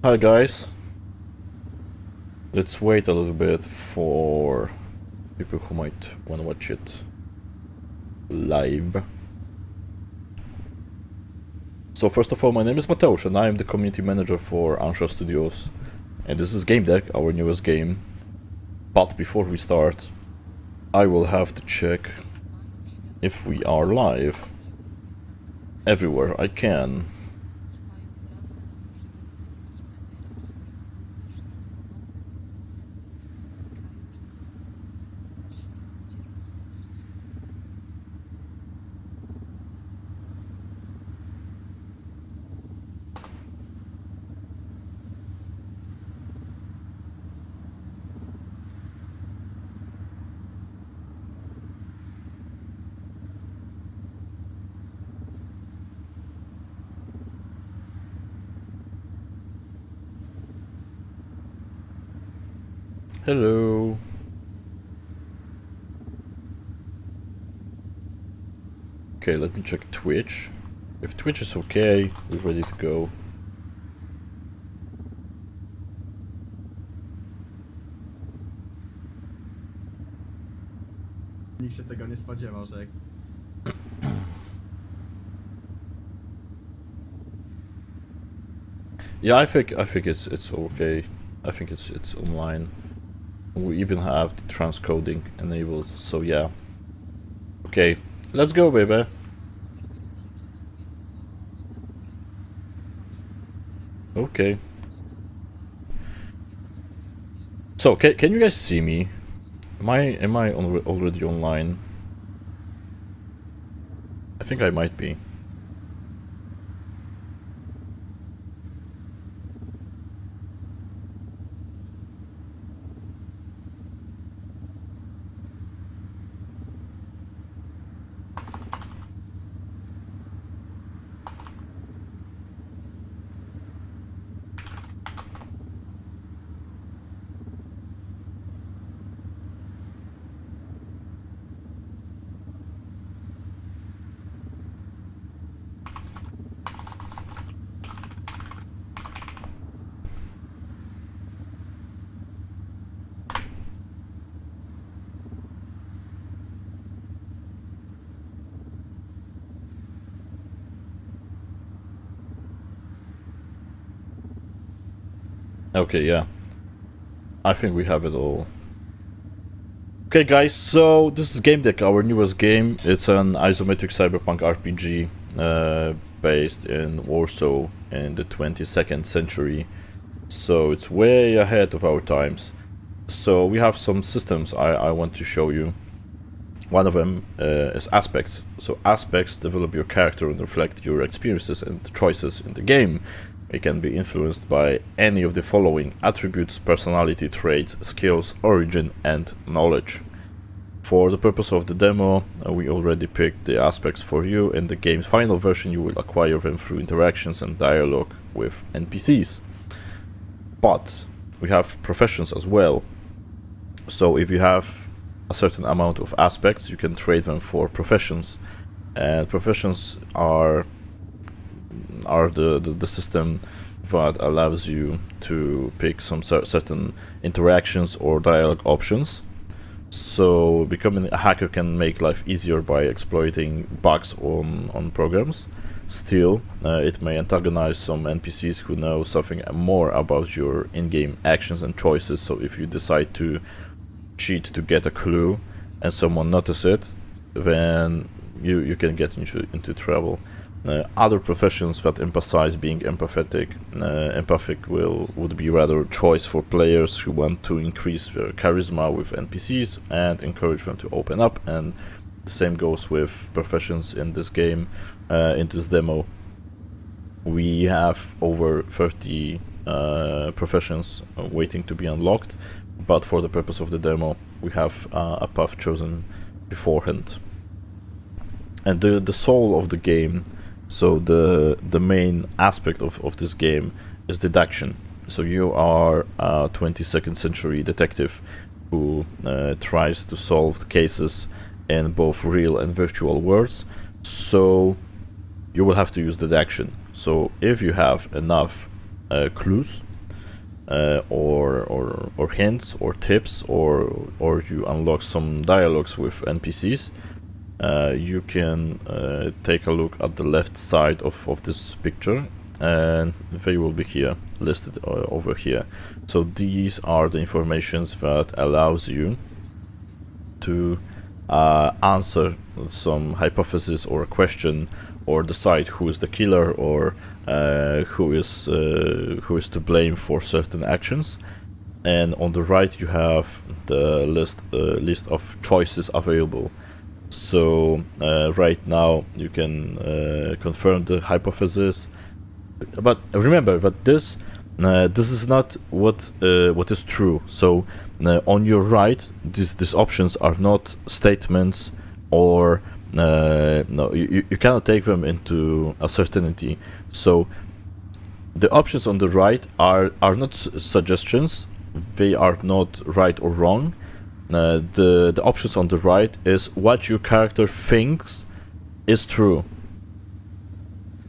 Hi guys, let's wait a little bit for people who might want to watch it live. So first of all, my name is Mateusz and I am the community manager for Ansha Studios, and this is Game Deck, our newest game. But before we start, I will have to check if we are live everywhere I can. Hello. Okay, let me check Twitch. If Twitch is okay, we're ready to go. Nikt się tego nie spodziewał, że... Yeah, I think it's okay. I think it's online. We even have the transcoding enabled, so yeah. Okay, let's go, baby. Okay. So, can you guys see me? Am I already online? I think I might be. Okay, yeah. I think we have it all. Okay, guys, so this is Game Deck, our newest game. It's an isometric cyberpunk RPG based in Warsaw in the 22nd century. So it's way ahead of our times. So we have some systems I want to show you. One of them is aspects. So aspects develop your character and reflect your experiences and choices in the game. It can be influenced by any of the following attributes: personality, traits, skills, origin, and knowledge. For the purpose of the demo, we already picked the aspects for you. In the game's final version, you will acquire them through interactions and dialogue with NPCs. But we have professions as well. So if you have a certain amount of aspects, you can trade them for professions. And professions are the system that allows you to pick some certain interactions or dialogue options. So becoming a hacker can make life easier by exploiting bugs on programs. Still, it may antagonize some NPCs who know something more about your in-game actions and choices. So if you decide to cheat to get a clue and someone notices it, then you can get into trouble. Other professions that emphasize being empathic would be rather a choice for players who want to increase their charisma with NPCs and encourage them to open up. And the same goes with professions in this game. In this demo, we have over 30 professions waiting to be unlocked, but for the purpose of the demo, we have a path chosen beforehand. And the soul of the game, so the main aspect of this game, is deduction. So you are a 22nd century detective who tries to solve cases in both real and virtual worlds. So you will have to use deduction. So if you have enough clues, or hints or tips, or you unlock some dialogues with NPCs, you can take a look at the left side of this picture, and they will be here listed over here. So these are the informations that allows you to answer some hypothesis or a question, or decide who is the killer, or who is to blame for certain actions. And on the right you have the list of choices available. So right now you can confirm the hypothesis, but remember that this is not what is true. So on your right, these options are not statements, or no, you cannot take them into a certainty. So the options on the right are not suggestions. They are not right or wrong. The options on the right is what your character thinks is true.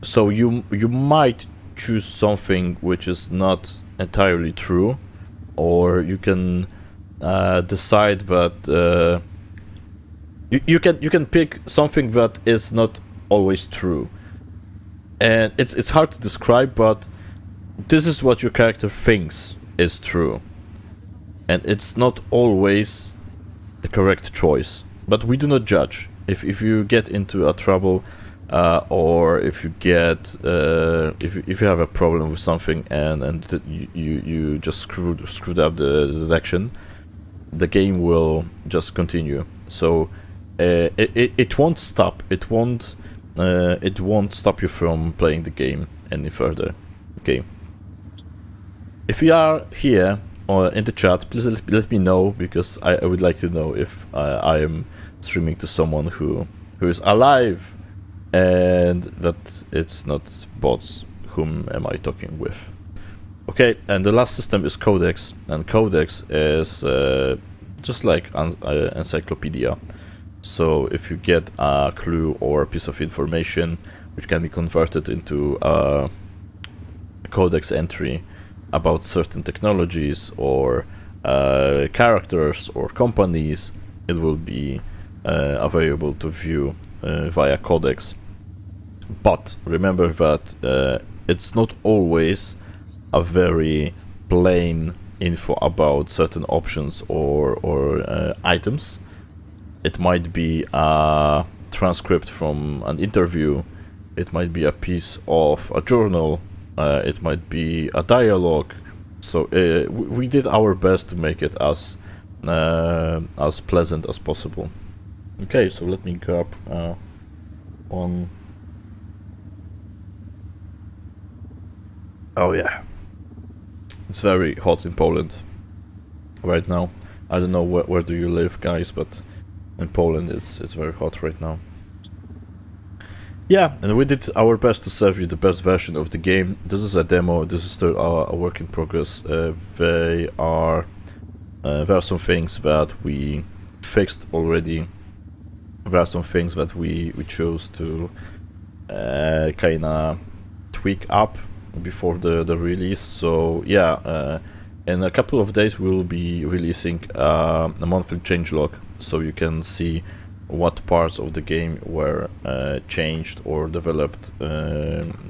So you might choose something which is not entirely true, or you can decide that you can pick something that is not always true. And it's hard to describe, but this is what your character thinks is true, and it's not always the correct choice. But we do not judge. If you get into a trouble, or if you get if you have a problem with something, and you just screwed up the action, the game will just continue. So it won't stop. It won't stop you from playing the game any further. Okay. If you are here or in the chat, please let me know, because I would like to know if I am streaming to someone who is alive, and that it's not bots. Whom am I talking with? Okay, and the last system is Codex, and Codex is just like encyclopedia. So if you get a clue or a piece of information which can be converted into a Codex entry about certain technologies or characters or companies, it will be available to view via Codex. But remember that it's not always a very plain info about certain options or items. It might be a transcript from an interview, it might be a piece of a journal, it might be a dialogue. So we did our best to make it as pleasant as possible. Okay, so let me grab one. Oh yeah, it's very hot in Poland right now. I don't know where do you live, guys, but in Poland it's very hot right now. Yeah, and we did our best to serve you the best version of the game. This is a demo. This is still a work in progress. There are some things that we fixed already. There are some things that we chose to kinda tweak up before the release. So yeah, in a couple of days we will be releasing a monthly changelog, so you can see what parts of the game were changed or developed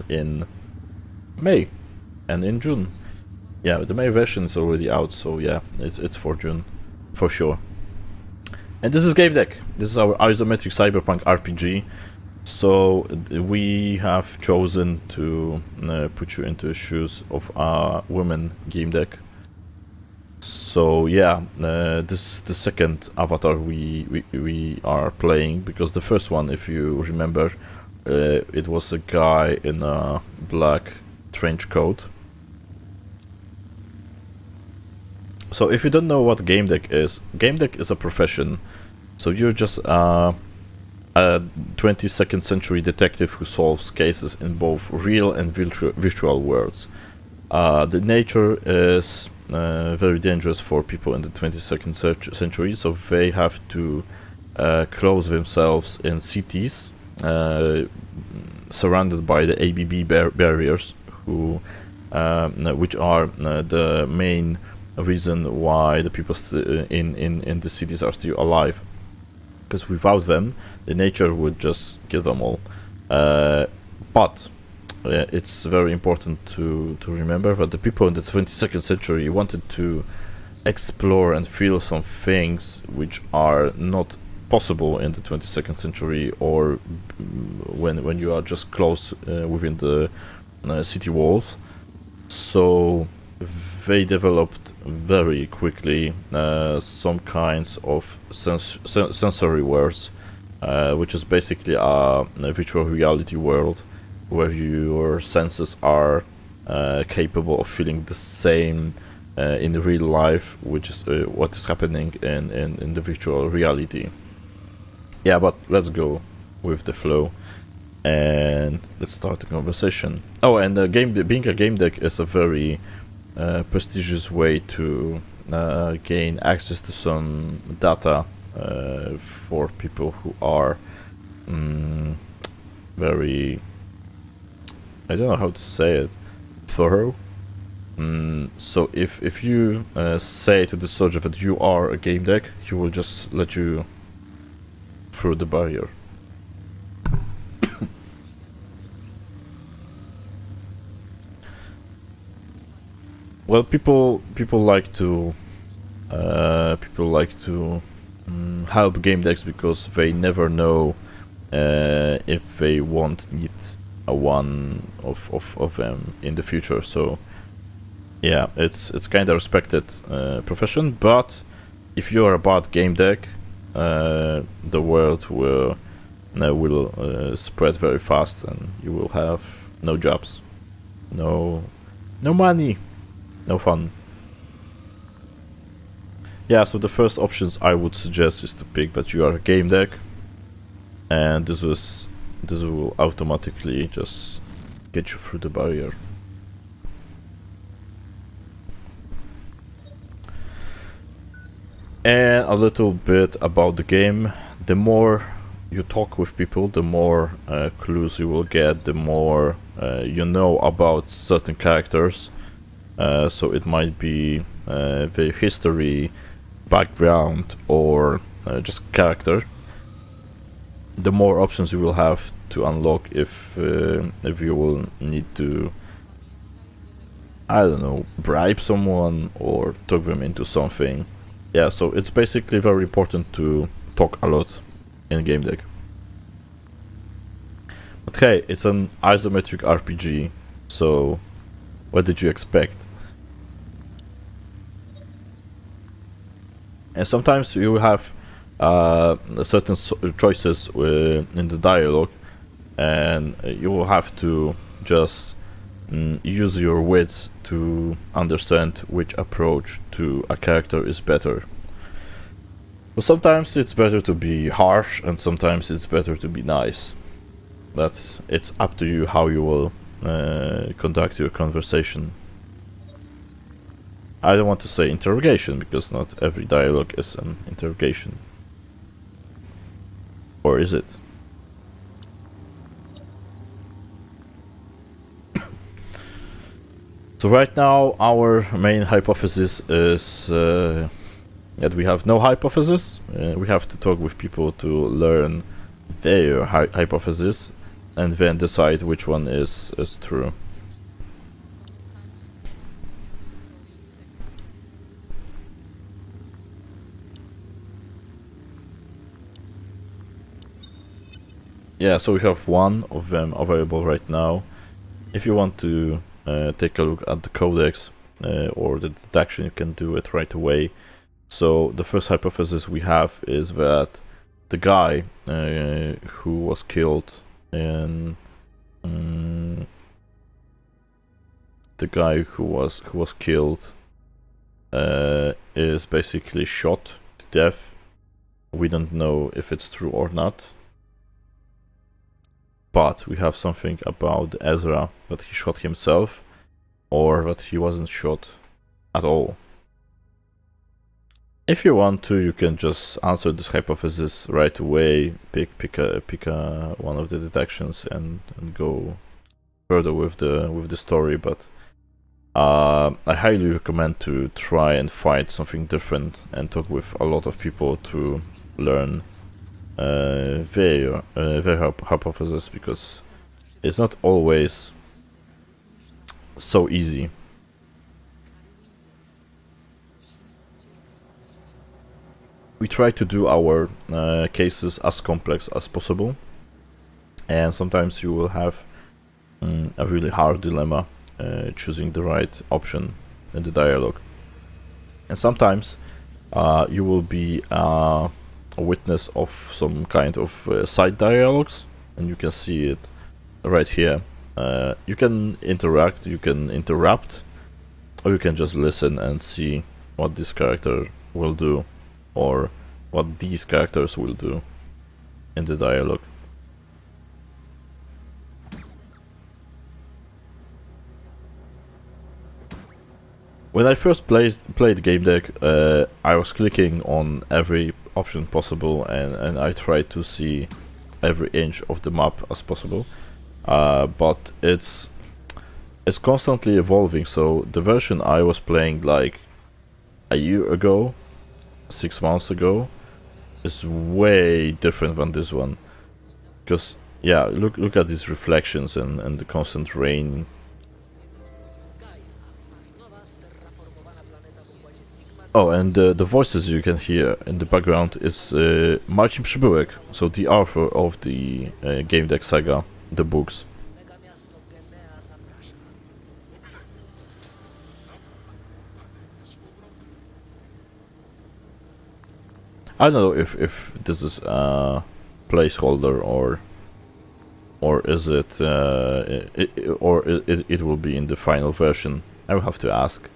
in May and in June. Yeah, the May version is already out, so yeah, it's for June for sure. And this is Game Deck. This is our isometric cyberpunk RPG. So we have chosen to put you into the shoes of a woman game deck. So yeah, this is the second avatar we are playing, because the first one, if you remember, it was a guy in a black trench coat. So if you don't know what game deck is a profession. So you're just a 22nd century detective who solves cases in both real and virtual worlds. The nature is very dangerous for people in the 22nd century, so they have to close themselves in cities surrounded by the ABB barriers, who which are the main reason why the people in the cities are still alive. Because without them, the nature would just kill them all. But it's very important to remember that the people in the 22nd century wanted to explore and feel some things which are not possible in the 22nd century, or when you are just close within the city walls. So they developed very quickly some kinds of sensory worlds, which is basically a virtual reality world where your senses are capable of feeling the same in real life, which is what is happening in the virtual reality. Yeah, but let's go with the flow and let's start the conversation. Oh, and being a game deck is a very prestigious way to gain access to some data for people who are very, I don't know how to say it, thorough. So if you say to the soldier that you are a game deck, he will just let you through the barrier. Well, people like to help game decks because they never know if they won't need a one of them in the future. So yeah, it's kind of respected profession. But if you are a bad game deck, the world will spread very fast, and you will have no jobs, no money, no fun. Yeah, so the first options I would suggest is to pick that you are a game deck, and this will automatically just get you through the barrier. And a little bit about the game. The more you talk with people, the more clues you will get, the more you know about certain characters. So it might be the history, background, or just character. The more options you will have to unlock if you will need to, I don't know, bribe someone or talk them into something. Yeah, so it's basically very important to talk a lot in game deck. But hey, it's an isometric RPG, so what did you expect? And sometimes you have certain choices in the dialogue, and you will have to just use your wits to understand which approach to a character is better. But sometimes it's better to be harsh, and sometimes it's better to be nice. But it's up to you how you will conduct your conversation. I don't want to say interrogation, because not every dialogue is an interrogation. Or is it? So right now our main hypothesis is that we have no hypothesis. We have to talk with people to learn their hypothesis and then decide which one is true. Yeah, so we have one of them available right now. If you want to take a look at the codex or the detection, you can do it right away. So the first hypothesis we have is that the guy who was killed in is basically shot to death. We don't know if it's true or not. But we have something about Ezra, that he shot himself, or that he wasn't shot at all. If you want to, you can just answer this hypothesis right away, pick one of the detections and go further with the story. But I highly recommend to try and find something different and talk with a lot of people to learn their hypothesis, because it's not always so easy. We try to do our cases as complex as possible, and sometimes you will have a really hard dilemma choosing the right option in the dialogue. And sometimes you will be a witness of some kind of side dialogues, and you can see it right here. You can interact, you can interrupt, or you can just listen and see what this character will do, or what these characters will do in the dialogue. When I first played Game Deck, I was clicking on every option possible, and I tried to see every inch of the map as possible. But it's constantly evolving. So the version I was playing like a year ago, 6 months ago, is way different than this one. Because yeah, look at these reflections and the constant rain. Oh, and the voices you can hear in the background is Marcin Przybyłek, so the author of the Game Deck Saga, the books. I don't know if this is a placeholder or is it, it will be in the final version. I will have to ask.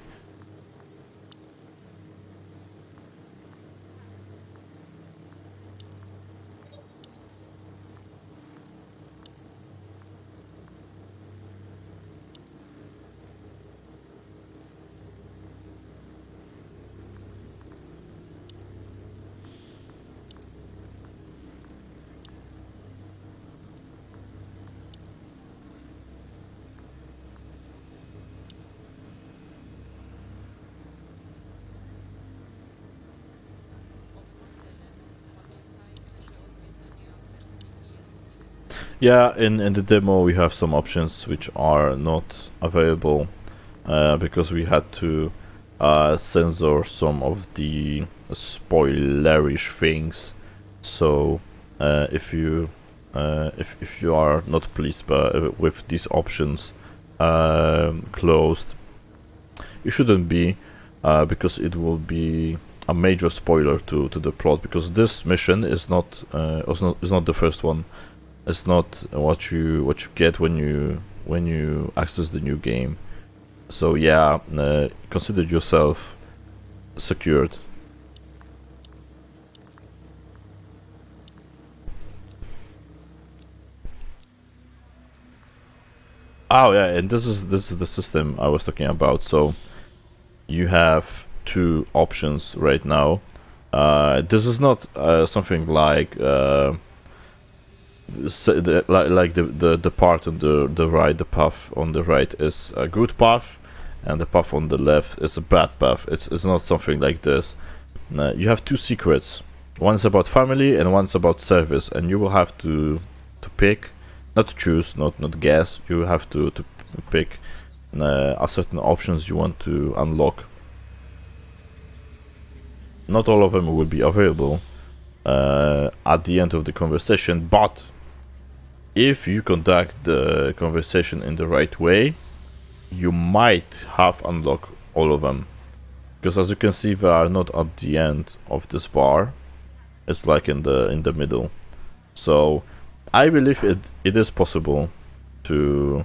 Yeah, in the demo we have some options which are not available because we had to censor some of the spoilerish things. So if you are not pleased with these options closed, you shouldn't be, because it will be a major spoiler to the plot. Because this mission is not the first one. It's not what you get when you access the new game. So yeah, consider yourself secured. Oh yeah, and this is the system I was talking about. So you have two options right now. This is not something like like the part on the right, the path on the right is a good path, and the path on the left is a bad path. It's not something like this. You have two secrets. One is about family and one's about service, and you will have to pick, not choose, not guess. You have to pick a certain options you want to unlock. Not all of them will be available at the end of the conversation, but if you conduct the conversation in the right way, you might have unlocked all of them. Because as you can see, they are not at the end of this bar. It's like in the middle. So I believe it is possible to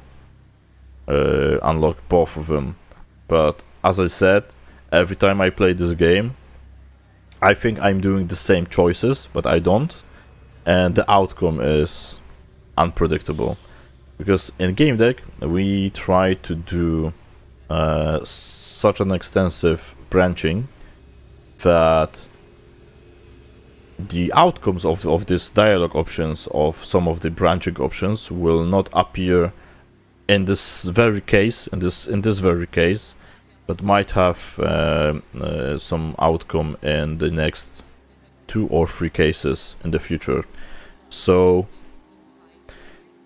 unlock both of them. But as I said, every time I play this game, I think I'm doing the same choices, but I don't. And the outcome is unpredictable. Because in Game Deck, we try to do such an extensive branching that the outcomes of these dialogue options, of some of the branching options, will not appear in this very case, in this very case, that might have some outcome in the next 2 or 3 cases in the future. So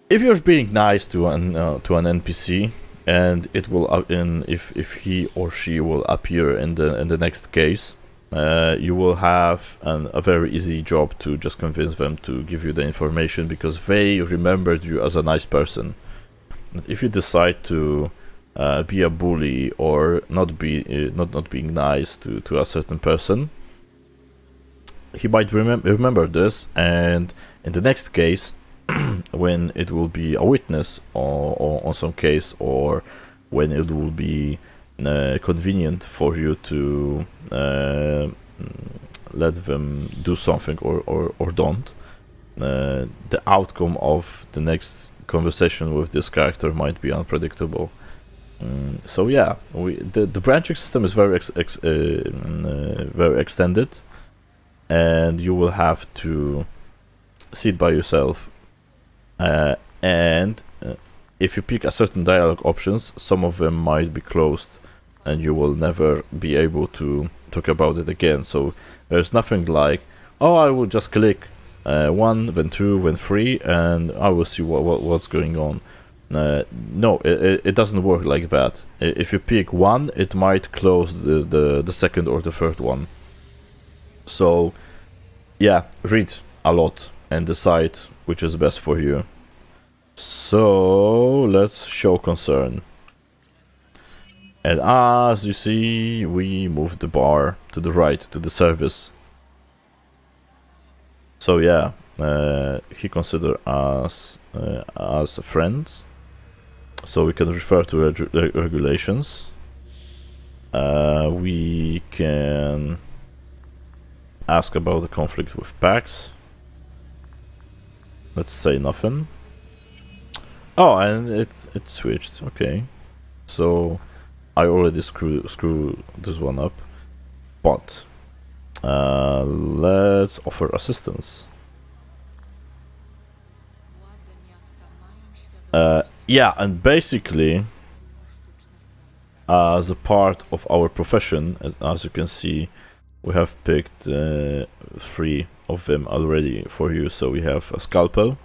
if you're being nice to an NPC, and it will if he or she will appear in the next case, you will have a very easy job to just convince them to give you the information, because they remembered you as a nice person. If you decide to be a bully or not being nice to a certain person, he might remember this, and in the next case, when it will be a witness on some case, or when it will be convenient for you to let them do something or don't, the outcome of the next conversation with this character might be unpredictable. So yeah, the branching system is very very extended, and you will have to see it by yourself. And if you pick a certain dialogue options, some of them might be closed, and you will never be able to talk about it again. So there's nothing like, oh, I will just click 1, then 2, then 3, and I will see what's going on. No, it doesn't work like that. If you pick 1, it might close the second or the third one. So yeah, read a lot and decide which is best for you. So let's show concern. And as you see, we moved the bar to the right, to the service. So yeah, he considered us as friends. So we can refer to regulations. We can ask about the conflict with Pax. Let's say nothing. Oh, and it switched. Okay, so I already screw this one up, but let's offer assistance. Yeah, and basically, as a part of our profession, as you can see, we have picked 3 of them already for you. So we have a scalpel,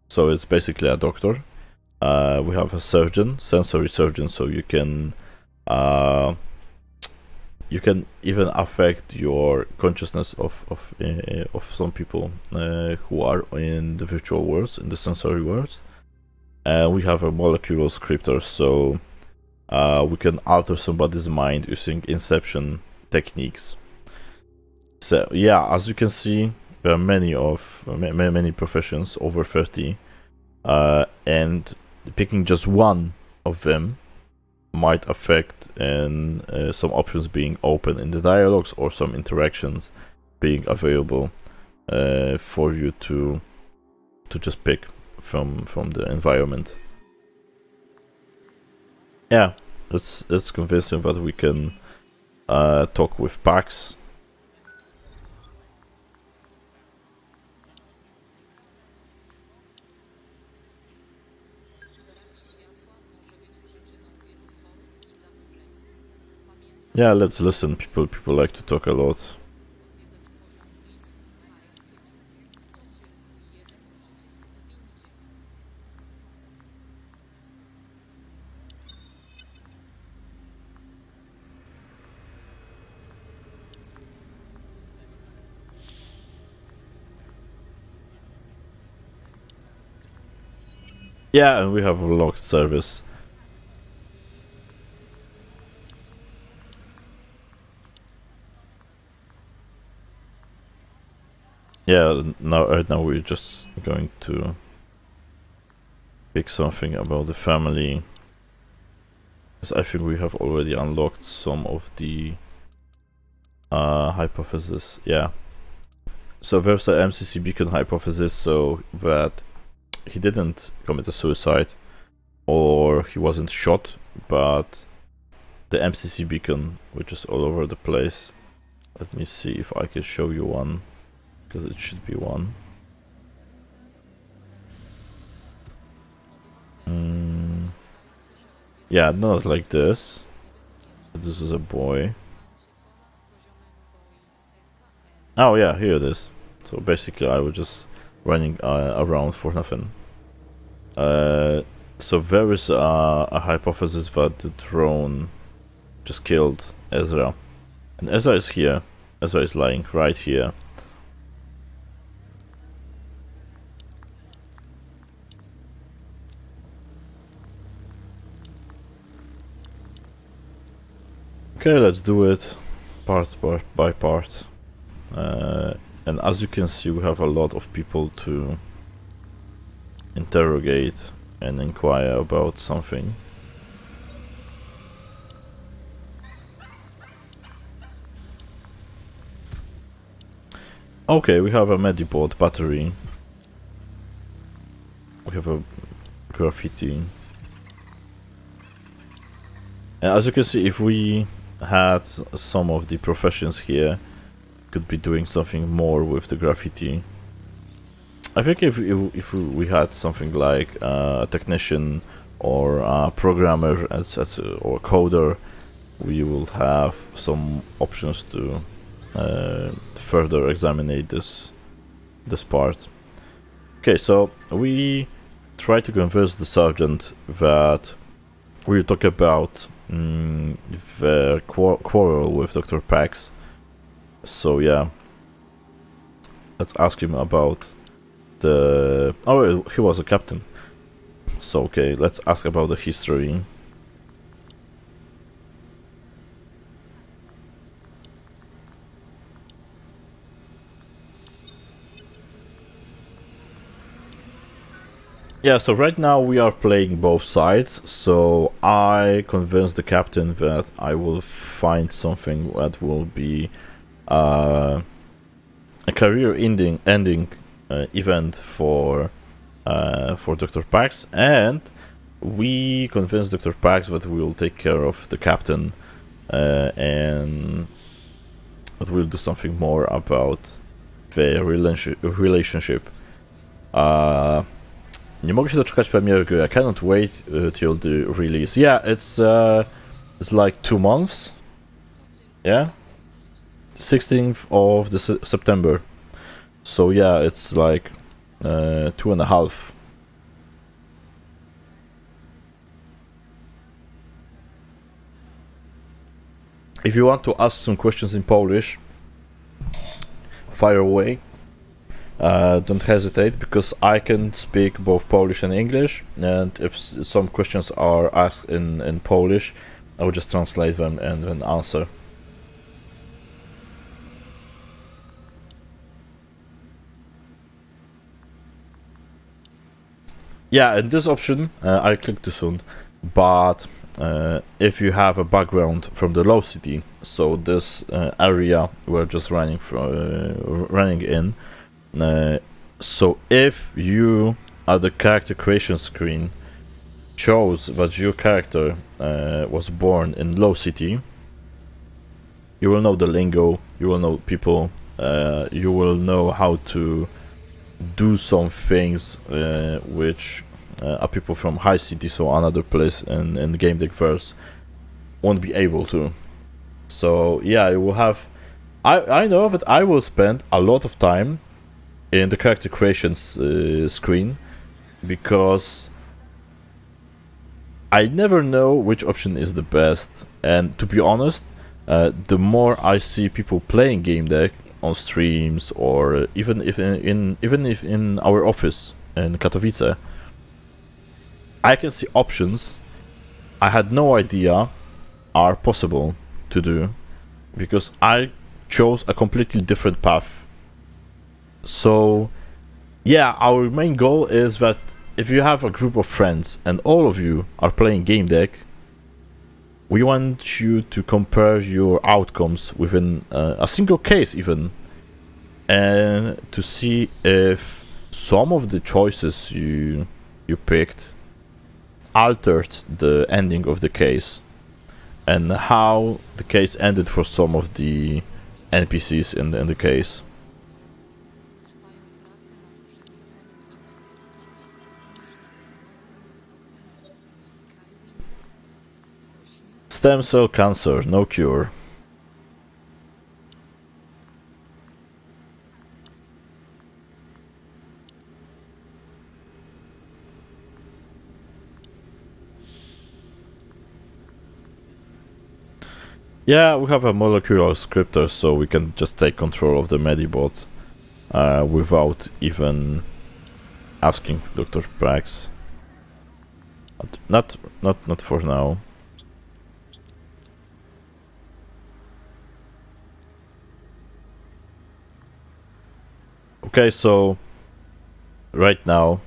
so it's basically a doctor. We have a surgeon, sensory surgeon, so you can even affect your consciousness of some people who are in the virtual worlds, in the sensory worlds. We have a molecular scripter, so we can alter somebody's mind using inception techniques. So yeah, as you can see, there are many professions, over 30, and picking just one of them might affect in some options being open in the dialogues, or some interactions being available for you to just pick from the environment. Yeah, it's convincing that we can talk with Pax. Yeah, let's listen. People like to talk a lot. Yeah, and we have a locked service. Yeah, right now we're just going to pick something about the family, because I think we have already unlocked some of the hypothesis. Yeah. So there's the MCC beacon hypothesis, so that he didn't commit a suicide or he wasn't shot, but the MCC beacon, which is all over the place. Let me see if I can show you one, because it should be one. Yeah, not like this. This is a boy. Oh yeah, here it is. So basically I was just running around for nothing. So there is a hypothesis that the drone just killed Ezra. And Ezra is here. Ezra is lying right here. Okay, let's do it part by part. And as you can see, we have a lot of people to interrogate and inquire about something. Okay, we have a Medibot battery. We have a graffiti. And as you can see, if we had some of the professions here, could be doing something more with the graffiti. I think if we had something like a technician or a programmer or coder, we will have some options to further examine this part. Okay, so we try to convince the sergeant that we'll talk about the quarrel with Dr. Pax. So yeah, let's ask him about the... Oh, he was a captain. So okay, let's ask about the history. Yeah, so right now we are playing both sides, so I convinced the captain that I will find something that will be a career-ending event for Dr. Pax, and we convinced Dr. Pax that we will take care of the captain and that we'll do something more about the relationship. Nie mogę się doczekać premiery gry. I cannot wait till the release. Yeah, it's like 2 months. Yeah, 16th of the September. So yeah, it's like 2.5. If you want to ask some questions in Polish, fire away. Don't hesitate, because I can speak both Polish and English, and if some questions are asked in Polish, I will just translate them and then answer. Yeah, and this option I clicked too soon, but if you have a background from the Low City, so this area we're just running in, so if you at the character creation screen chose that your character was born in Low City, you will know the lingo, you will know people, you will know how to do some things which people from High City, so another place in Game Deck verse, won't be able to. So yeah, you will have... I know that I will spend a lot of time in the character creations screen, because I never know which option is the best. And to be honest, the more I see people playing Game Deck on streams, or even if in our office in Katowice, I can see options I had no idea are possible to do, because I chose a completely different path. So yeah, our main goal is that if you have a group of friends and all of you are playing Game Deck, we want you to compare your outcomes within a single case even, and to see if some of the choices you picked altered the ending of the case, and how the case ended for some of the NPCs in the case. Stem cell cancer, no cure. Yeah, we have a molecular scripter, so we can just take control of the Medibot without even asking Dr. Prax. Not for now. Okay, so right now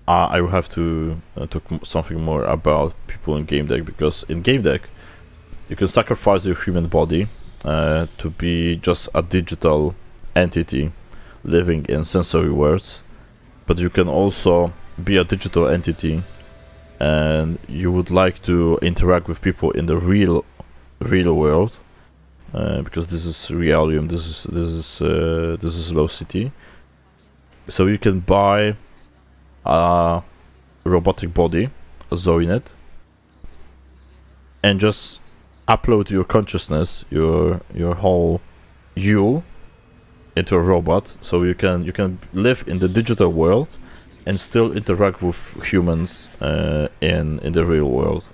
I will have to talk something more about people in game deck, because in game deck you can sacrifice your human body to be just a digital entity living in sensory worlds, but you can also be a digital entity and you would like to interact with people in the real world, because this is Realium, this is Low City. So you can buy a robotic body, a Zoinet, and just upload your consciousness, your whole you, into a robot, so you can live in the digital world and still interact with humans in the real world.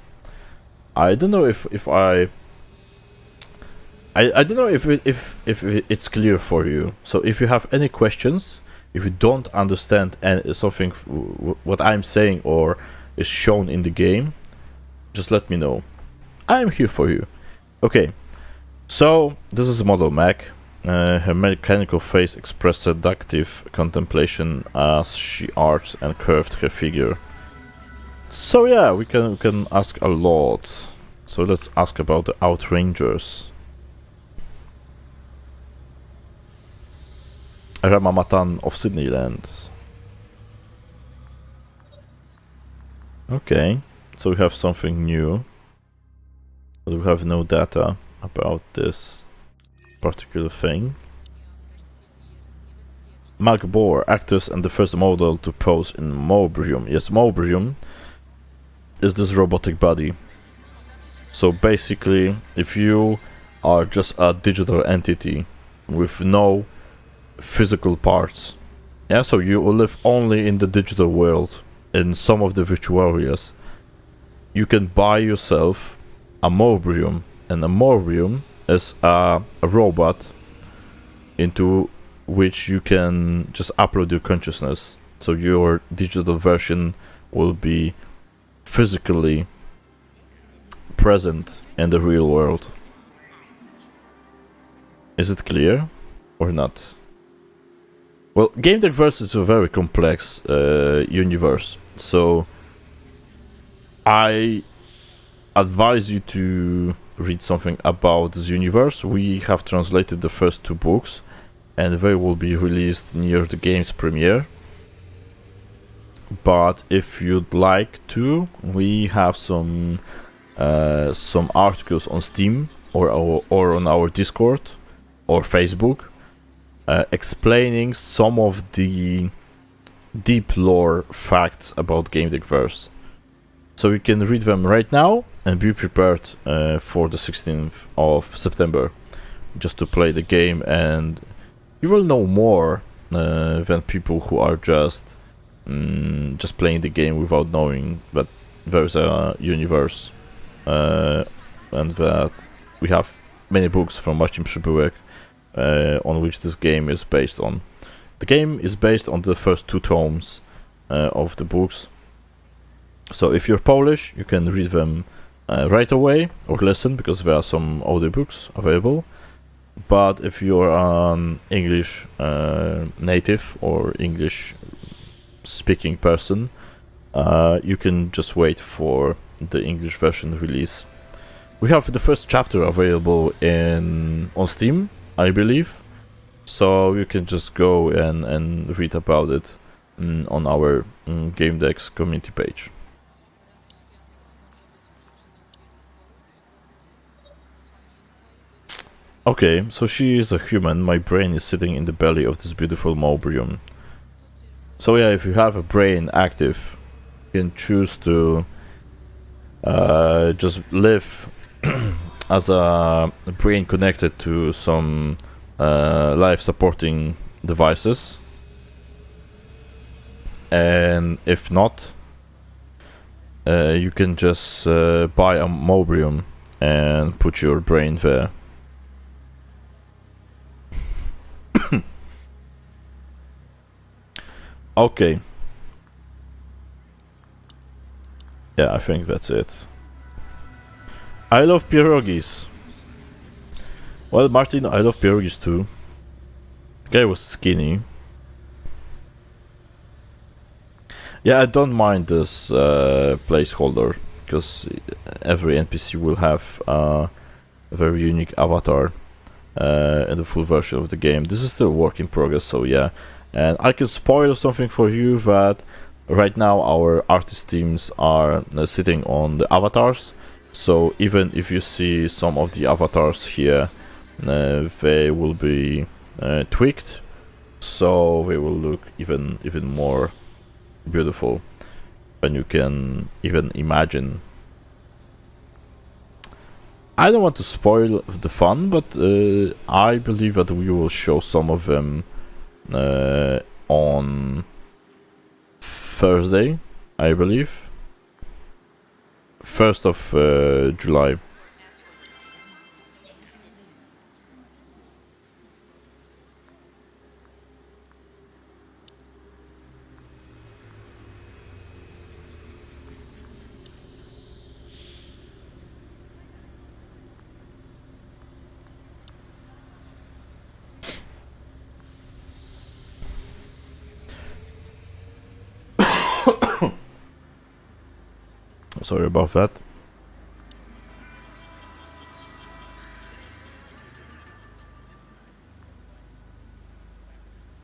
I don't know if I don't know if it's clear for you. So if you have any questions, if you don't understand something what I'm saying or is shown in the game, just let me know. I'm here for you. Okay, so this is model mech. Her mechanical face expressed seductive contemplation as she arched and curved her figure. So yeah, we can ask a lot. So let's ask about the Outrangers. Ramamatan of Sydneyland. Okay, so we have something new. But we have no data about this particular thing. Magbor, actress and the first model to pose in Mobrium. Yes, Mobrium is this robotic body. So basically, if you are just a digital entity with no physical parts, yeah, so you live only in the digital world, in some of the virtual areas, you can buy yourself a Mobrium, and a Mobrium is a robot into which you can just upload your consciousness, so your digital version will be physically present in the real world. Is it clear or not? Well, Game Deck Verse is a very complex universe, so I advise you to read something about this universe. We have translated the first 2 books, and they will be released near the game's premiere. But if you'd like to, we have some articles on Steam or on our Discord or Facebook explaining some of the deep lore facts about Game Deck Verse. So you can read them right now and be prepared for the 16th of September just to play the game, and you will know more than people who are just playing the game without knowing that there's a universe and that we have many books from Marcin Przybyłek on which this game is based on. The game is based on the first 2 tomes of the books. So if you're Polish, you can read them right away or listen, because there are some audiobooks available. But if you're an English native or English speaking person, you can just wait for the English version release. We have the first chapter available on Steam, I believe, so you can just go and read about it on our Game Deck's community page. Okay, so she is a human. My brain is sitting in the belly of this beautiful Mobrium. So yeah, if you have a brain active, you can choose to just live as a brain connected to some life supporting devices, and if not, you can just buy a Mobrium and put your brain there. Okay. Yeah, I think that's it. I love pierogies. Well, Martin, I love pierogies too. The guy was skinny. Yeah, I don't mind this placeholder, because every NPC will have a very unique avatar in the full version of the game. This is still work in progress, so yeah. And I can spoil something for you, that right now our artist teams are sitting on the avatars. So even if you see some of the avatars here, they will be tweaked, so they will look even more beautiful than you can even imagine. I don't want to spoil the fun, but I believe that we will show some of them on Thursday, I believe. 1st of July. Sorry about that.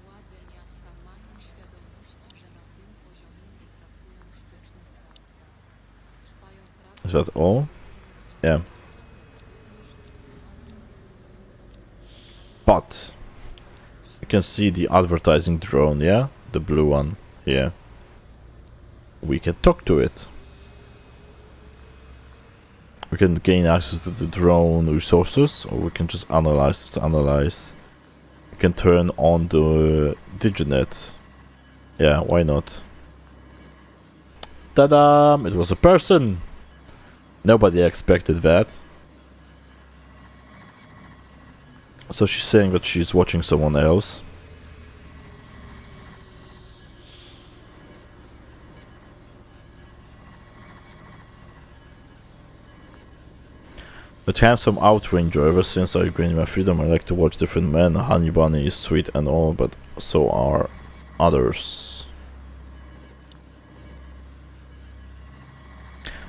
Władze miasta mają świadomość, że na tym poziomie nie pracują sztuczne słońca. Trwają prace Is that all? Yeah. But you can see the advertising drone, yeah? The blue one here. We can talk to it. We can gain access to the drone resources, or we can just analyze. Let's analyze. We can turn on the Diginet. Yeah, why not? Ta-da! It was a person! Nobody expected that. So she's saying that she's watching someone else. But handsome outranger, ever since I gained my freedom I like to watch different men. Honey Bunny is sweet and all, but so are others.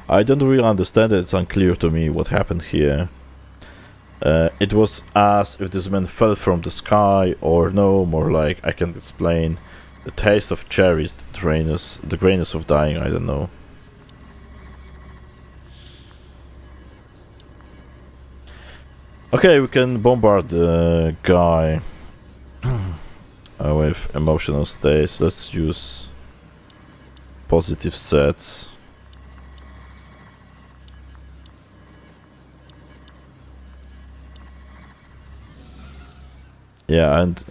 I don't really understand it, it's unclear to me what happened here. It was as if this man fell from the sky, or no, more like, I can't explain. The taste of cherries, the grayness of dying, I don't know. Okay, we can bombard the guy with emotional states. Let's use positive sets. Yeah, and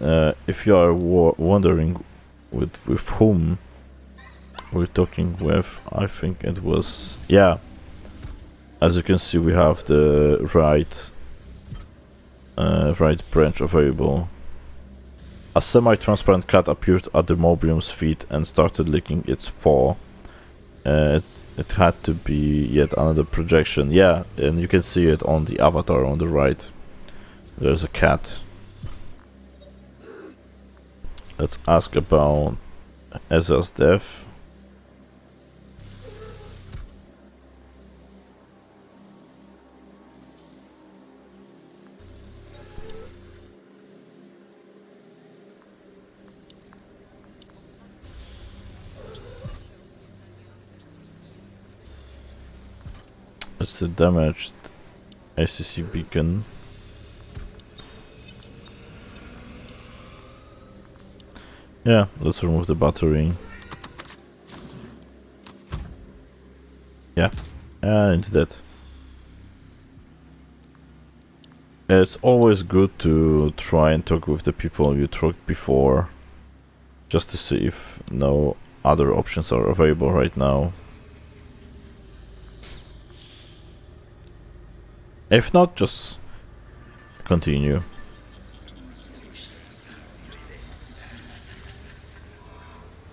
if you are wondering with whom we're talking with, I think it was, yeah. As you can see, we have the right branch available. A semi-transparent cat appeared at the Mobrium's feet and started licking its paw. It had to be yet another projection. Yeah, and you can see it on the avatar on the right. There's a cat. Let's ask about Ezra's death. It's the damaged ACC beacon. Yeah, let's remove the battery. Yeah, and it's dead. It's always good to try and talk with the people you talked before, just to see if no other options are available right now. If not, just continue.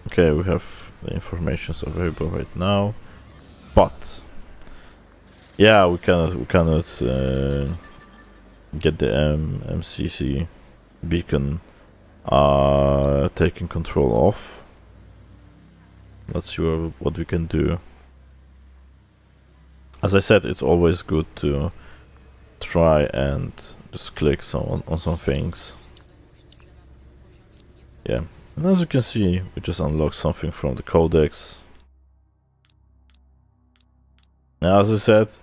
Okay, we have the information available right now, but yeah, we cannot get the MCC beacon taking control off. Let's see what we can do. As I said, it's always good to try and just click on some things. Yeah, and as you can see, we just unlocked something from the codex. Now, as I said,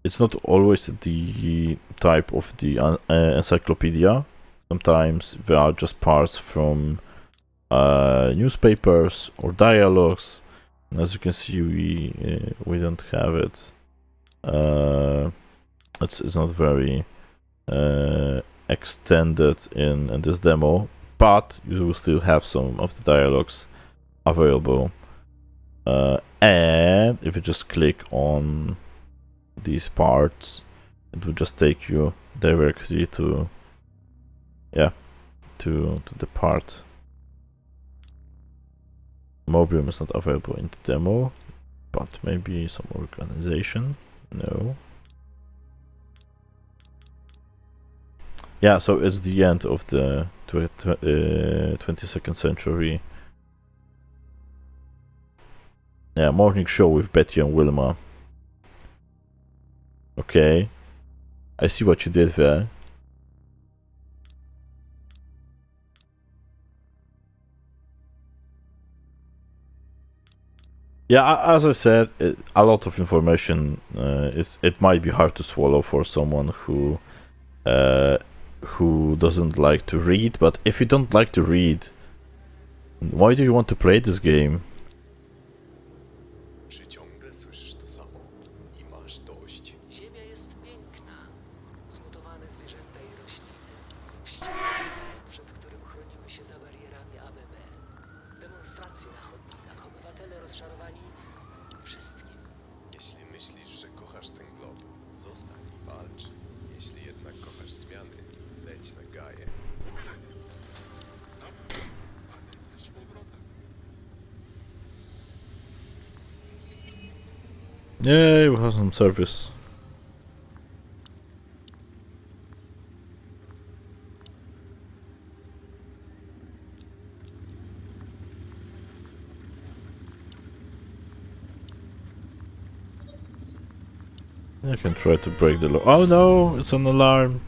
it's not always the type of the encyclopedia. Sometimes there are just parts from newspapers or dialogues. As you can see, we don't have it. It's not very extended in this demo, but you will still have some of the dialogues available. And if you just click on these parts, it will just take you directly to the part. Mobium is not available in the demo, but maybe some organization. No. Yeah, so it's the end of the 22nd century. Yeah, morning show with Betty and Wilma. Okay. I see what you did there. Yeah, as I said, a lot of information. It might be hard to swallow for someone who doesn't like to read. But if you don't like to read, why do you want to play this game? Czy ciągle słyszysz to samo i masz dość? Ziemia jest piękna. Zmutowane zwierzęta i rośliny. Wściekły, przed którym chronimy się za barierami ABB. Demonstracje na chodnikach, obywatele rozczarowani wszystkim. Jeśli myślisz, że kochasz ten glob, zostań i walcz. Jeśli jednak kochasz zmiany, leć na Gaję. Yay, we have some service. I can try to break the lock. Oh no, it's an alarm.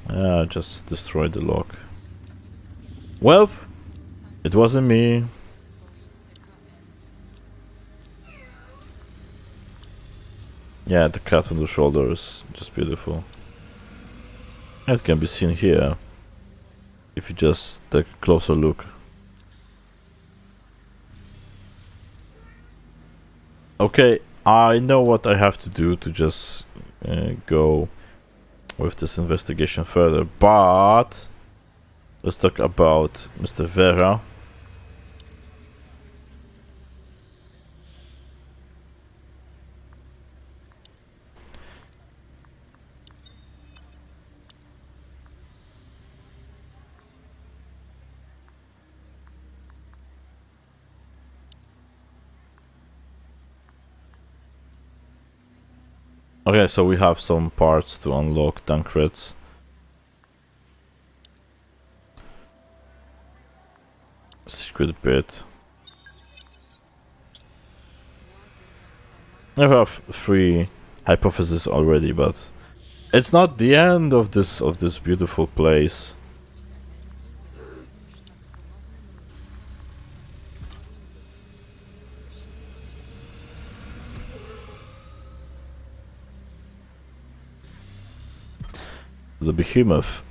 Yeah, just destroyed the lock. Well, it wasn't me. Yeah, the cat on the shoulder is just beautiful. It can be seen here if you just take a closer look. Okay, I know what I have to do to just go with this investigation further, but let's talk about Mr. Vera. Okay, so we have some parts to unlock Tancreds. Secret bit. I have 3 hypotheses already, but it's not the end of this beautiful place. The behemoth.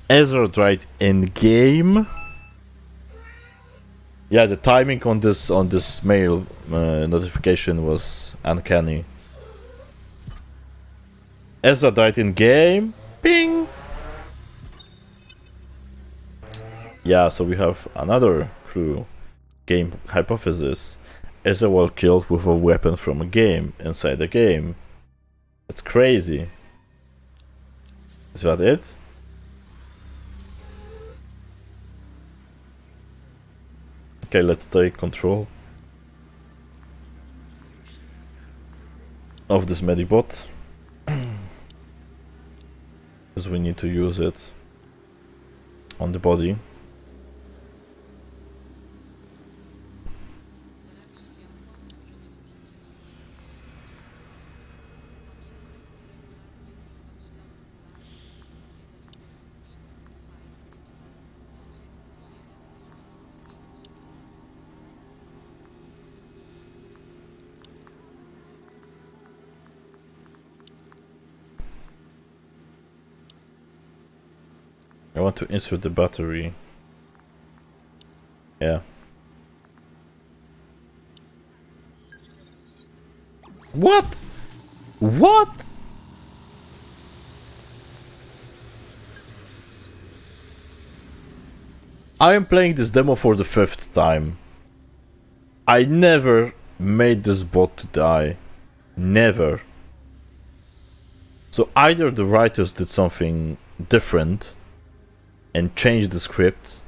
Ezra died in game. Yeah, the timing on this mail notification was uncanny. Ezra died in game. Ping. Yeah, so we have another clue. Game hypothesis. Ezra was killed with a weapon from a game inside the game. That's crazy. Is that it? Okay, let's take control of this medibot. Because we need to use it on the body. I want to insert the battery. Yeah. What? What? I am playing this demo for the 5th time. I never made this bot to die. Never. So either the writers did something different and changed the script,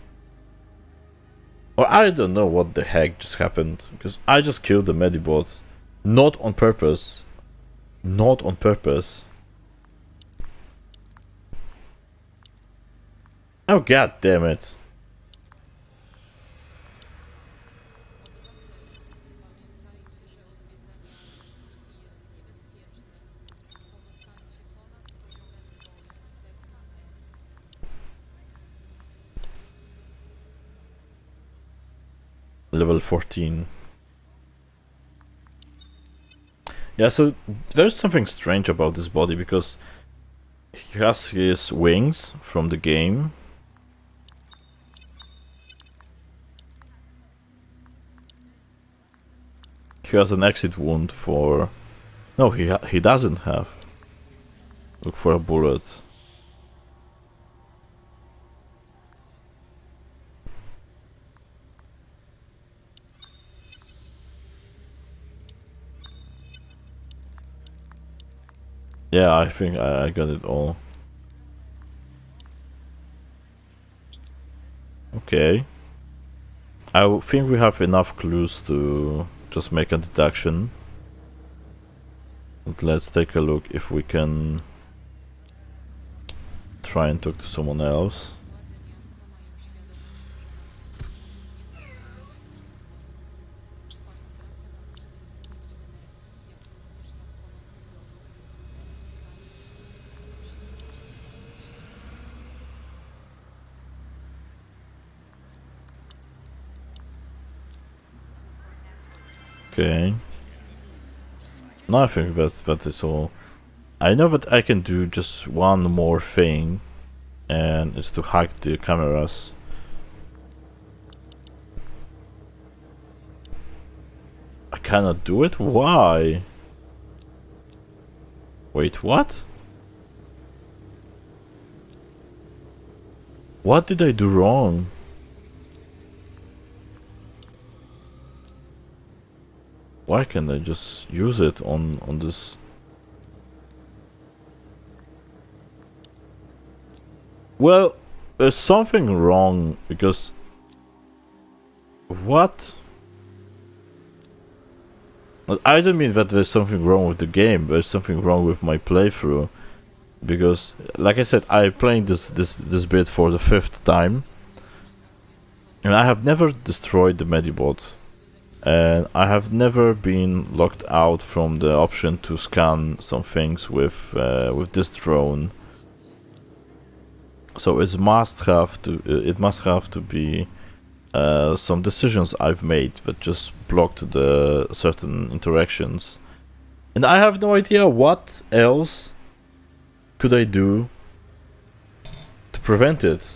or I don't know what the heck just happened, because I just killed the medibot. Not on purpose. Not on purpose. Oh god damn it. Level 14. Yeah, so there's something strange about this body, because he has his wings from the game. He has an exit wound for... No, he doesn't have. Look for a bullet. Yeah, I think I got it all. Okay. I think we have enough clues to just make a deduction. But let's take a look if we can try and talk to someone else. Okay. No, I think that is all. I know that I can do just one more thing, and it's to hack the cameras. I cannot do it? Why? Wait, what? What did I do wrong? Why can't I just use it on this? Well, there's something wrong, because... What? I don't mean that there's something wrong with the game, there's something wrong with my playthrough. Because, like I said, I'm playing this bit for the 5th time. And I have never destroyed the medibot. And I have never been locked out from the option to scan some things with this drone. So it must have to be some decisions I've made that just blocked the certain interactions, and I have no idea what else could I do to prevent it.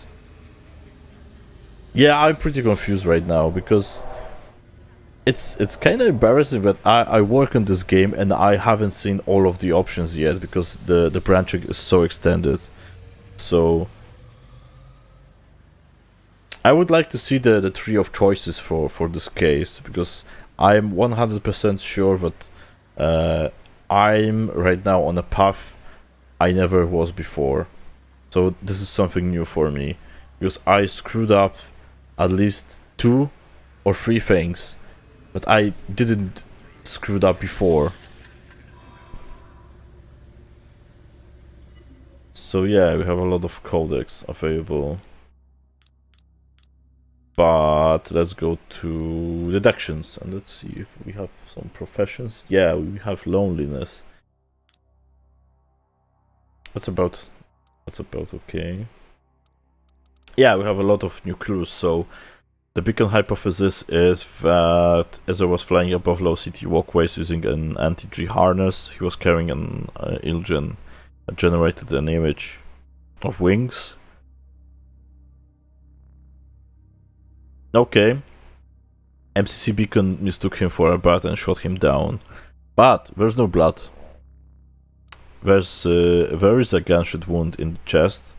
Yeah, I'm pretty confused right now because it's kind of embarrassing that I work on this game and I haven't seen all of the options yet because the branching is so extended. So I would like to see the tree of choices for this case because I'm 100% sure that I'm right now on a path I never was before. So this is something new for me because I screwed up at least 2 or 3 things but I didn't screwed up before. So yeah, we have a lot of codecs available. But let's go to deductions and let's see if we have some professions. Yeah, we have loneliness. That's about okay. Yeah, we have a lot of new clues. So the beacon hypothesis is that Ezra was flying above low city walkways using an anti-G harness. He was carrying an Ilgen that generated an image of wings. Okay. MCC Beacon mistook him for a bat and shot him down. But there's no blood. There is a gunshot wound in the chest.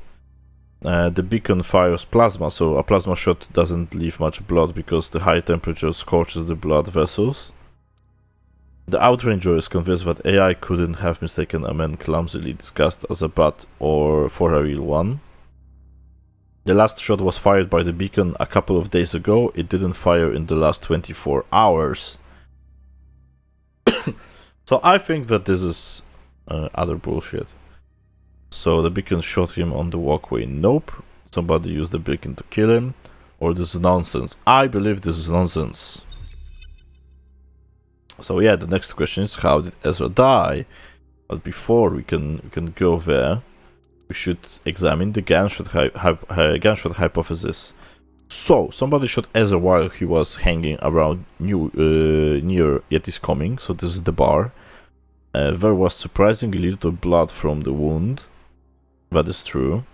The beacon fires plasma, so a plasma shot doesn't leave much blood because the high temperature scorches the blood vessels. The Outranger is convinced that AI couldn't have mistaken a man clumsily disguised as a bat or for a real one. The last shot was fired by the beacon a couple of days ago. It didn't fire in the last 24 hours. So I think that this is other bullshit. So the beacon shot him on the walkway. Nope. Somebody used the beacon to kill him. Or this is nonsense. I believe this is nonsense. So yeah, the next question is how did Ezra die? But before we can go there, we should examine the gunshot hypothesis. So, somebody shot Ezra while he was hanging around near Yeti's coming, so this is the bar. There was surprisingly little blood from the wound. That is true.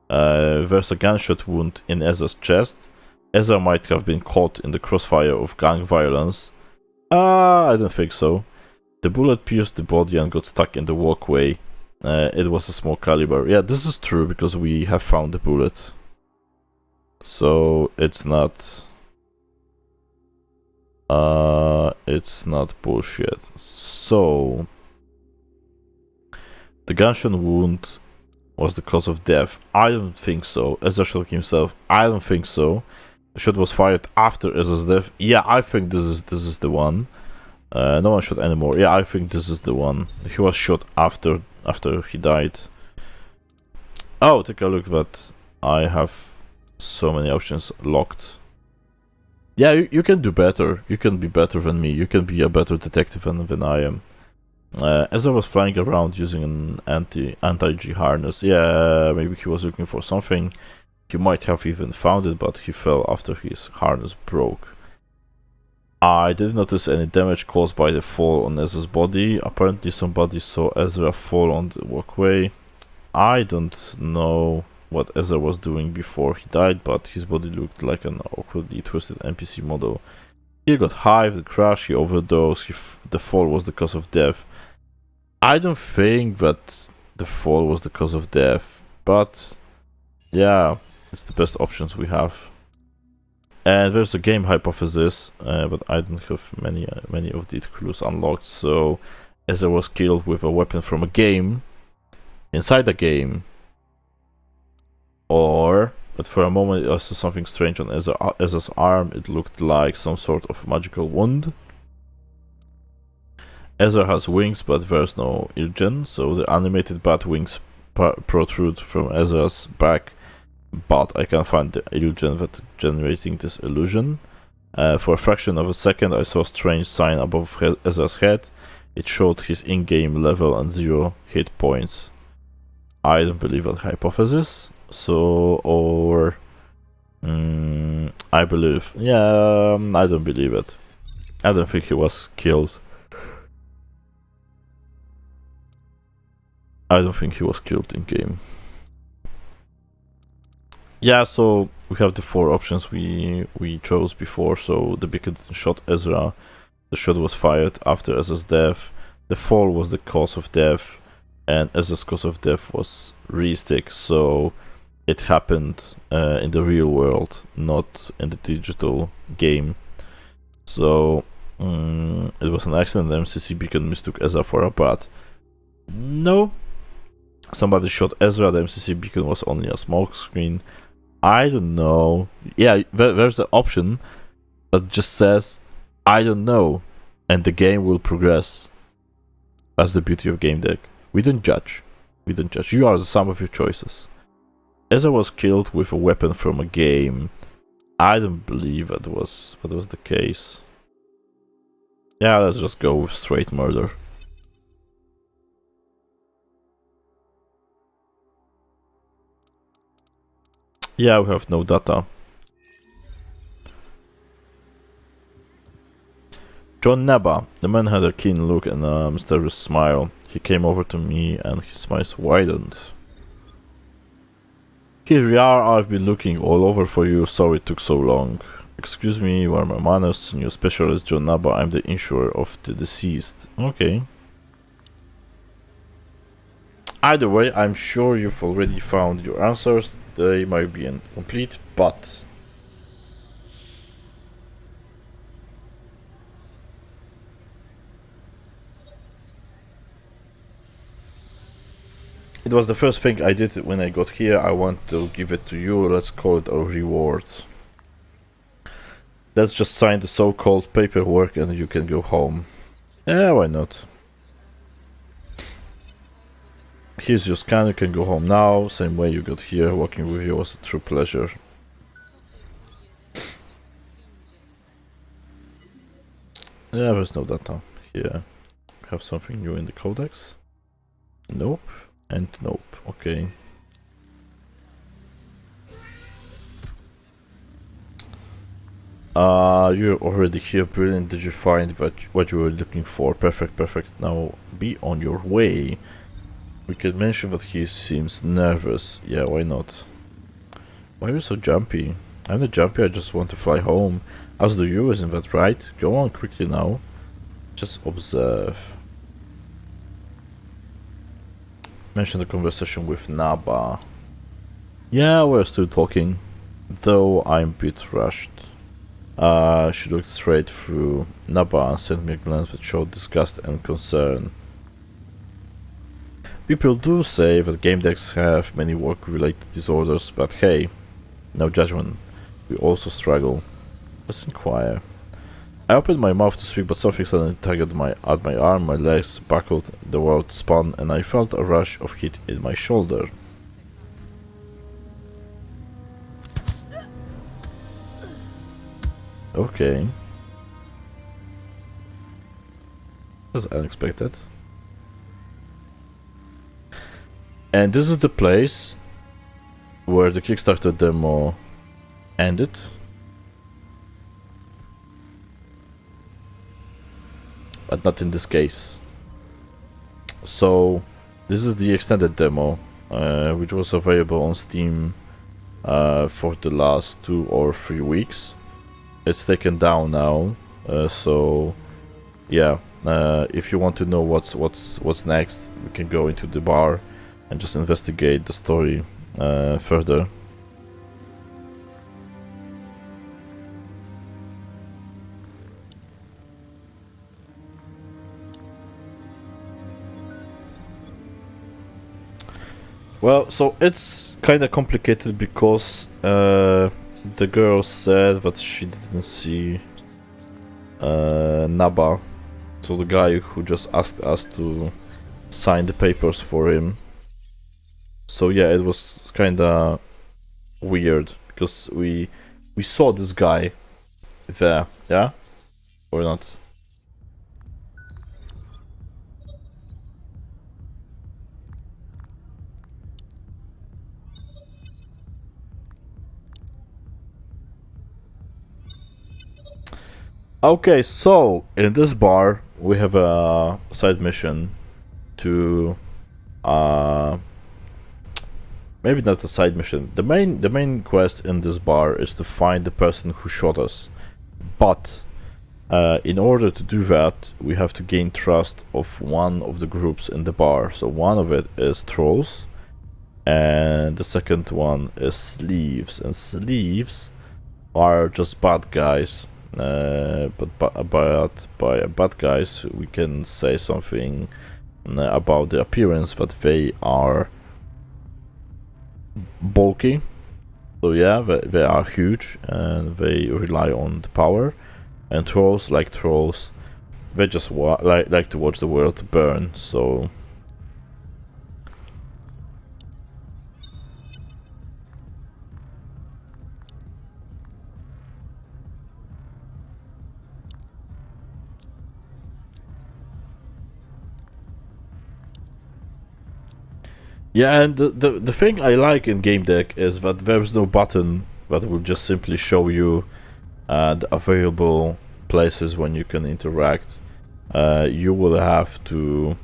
There's a gunshot wound in Ezra's chest. Ezra might have been caught in the crossfire of gang violence. I don't think so. The bullet pierced the body and got stuck in the walkway. It was a small caliber. Yeah, this is true because we have found the bullet. So it's not bullshit. So the gunshot wound was the cause of death. I don't think so. Ezra shot himself. I don't think so. The shot was fired after Ezra's death. Yeah, I think this is the one. No one shot anymore. Yeah, I think this is the one. He was shot after he died. Oh, take a look that I have so many options locked. Yeah, you can do better. You can be better than me. You can be a better detective than I am. As I was flying around using an anti-G harness, yeah, maybe he was looking for something. He might have even found it, but he fell after his harness broke. I didn't notice any damage caused by the fall on Ezra's body. Apparently somebody saw Ezra fall on the walkway. I don't know what Ezra was doing before he died, but his body looked like an awkwardly twisted NPC model. He got high, the crash, he overdosed, the fall was the cause of death. I don't think that the fall was the cause of death, but yeah, it's the best options we have. And there's a game hypothesis, but I don't have many of these clues unlocked. So Ezra was killed with a weapon from a game, inside a game, or but for a moment I saw something strange on Ezra's arm. It looked like some sort of magical wound. Ezra has wings, but there's no Ilgen, so the animated bat wings protrude from Ezra's back. But I can find the illusion that generating this illusion. For a fraction of a second I saw a strange sign above Ezra's head. It showed his in-game level and 0 hit points. I don't believe that hypothesis. So, or I believe, yeah, I don't believe it. I don't think he was killed. I don't think he was killed in game. Yeah, so we have the 4 options we chose before. So the beacon shot Ezra. The shot was fired after Ezra's death. The fall was the cause of death, and Ezra's cause of death was re-stick. So it happened in the real world, not in the digital game. So it was an accident. The MCC beacon mistook Ezra for a bat. No. Somebody shot Ezra. The MCC beacon was only a smoke screen. I don't know. Yeah, there's an option that just says, I don't know. And the game will progress. That's the beauty of game deck. We don't judge. We don't judge. You are the sum of your choices. Ezra was killed with a weapon from a game. I don't believe that was the case. Yeah, let's just go with straight murder. Yeah, we have no data. John Naba. The man had a keen look and a mysterious smile. He came over to me and his eyes widened. Here we are. I've been looking all over for you. Sorry it took so long. Excuse me, you are my manners. New specialist John Naba. I'm the insurer of the deceased. Okay. Either way, I'm sure you've already found your answers. They might be incomplete, but it was the first thing I did when I got here. I want to give it to you. Let's call it a reward. Let's just sign the so-called paperwork and you can go home. Yeah, why not? Here's your scan, you can go home now. Same way you got here. Working with you was a true pleasure. Yeah, there's no data here. Have something new in the codex? Nope. And nope. Okay. You're already here. Brilliant. Did you find what you were looking for? Perfect, perfect. Now be on your way. We can mention that he seems nervous. Yeah, why not? Why are you so jumpy? I'm not jumpy, I just want to fly home. As do you, isn't that right? Go on quickly now. Just observe. Mention the conversation with Naba. Yeah, we're still talking. Though I'm a bit rushed. She looked straight through Naba and sent me a glance that showed disgust and concern. People do say that game decks have many work-related disorders, but hey, no judgment. We also struggle. Let's inquire. I opened my mouth to speak, but something suddenly tugged at my arm, my legs buckled, the world spun, and I felt a rush of heat in my shoulder. Okay. That's unexpected. And this is the place where the Kickstarter demo ended. But not in this case. So this is the extended demo, which was available on Steam for the last 2 or 3 weeks. It's taken down now, so yeah. If you want to know what's next, we can go into the bar and just investigate the story further. Well, so it's kind of complicated because the girl said that she didn't see Naba, so the guy who just asked us to sign the papers for him. So yeah, it was kind of weird because we saw this guy there, yeah, or not? Okay, so in this bar we have a side mission to maybe not a side mission. The main quest in this bar is to find the person who shot us. But in order to do that, we have to gain trust of one of the groups in the bar. So one of it is trolls, and the second one is sleeves. And sleeves are just bad guys. But by bad guys, we can say something about the appearance, that they are bulky. So yeah, they are huge and they rely on the power. And trolls, like trolls, they just like to watch the world burn. So yeah, and the thing I like in Game Deck is that there's no button that will just simply show you the available places when you can interact. You will have to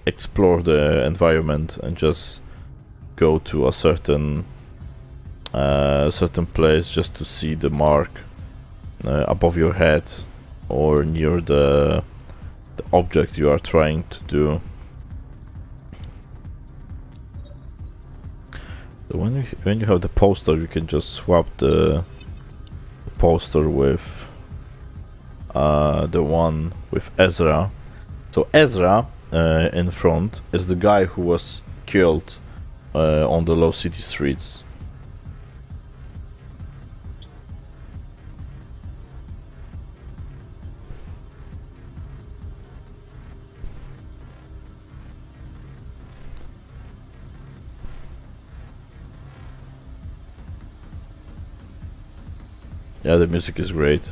explore the environment and just go to a certain place just to see the mark above your head or near the object you are trying to do. So when you have the poster, you can just swap the poster with the one with Ezra. So Ezra in front is the guy who was killed on the Low City streets. Yeah, the music is great.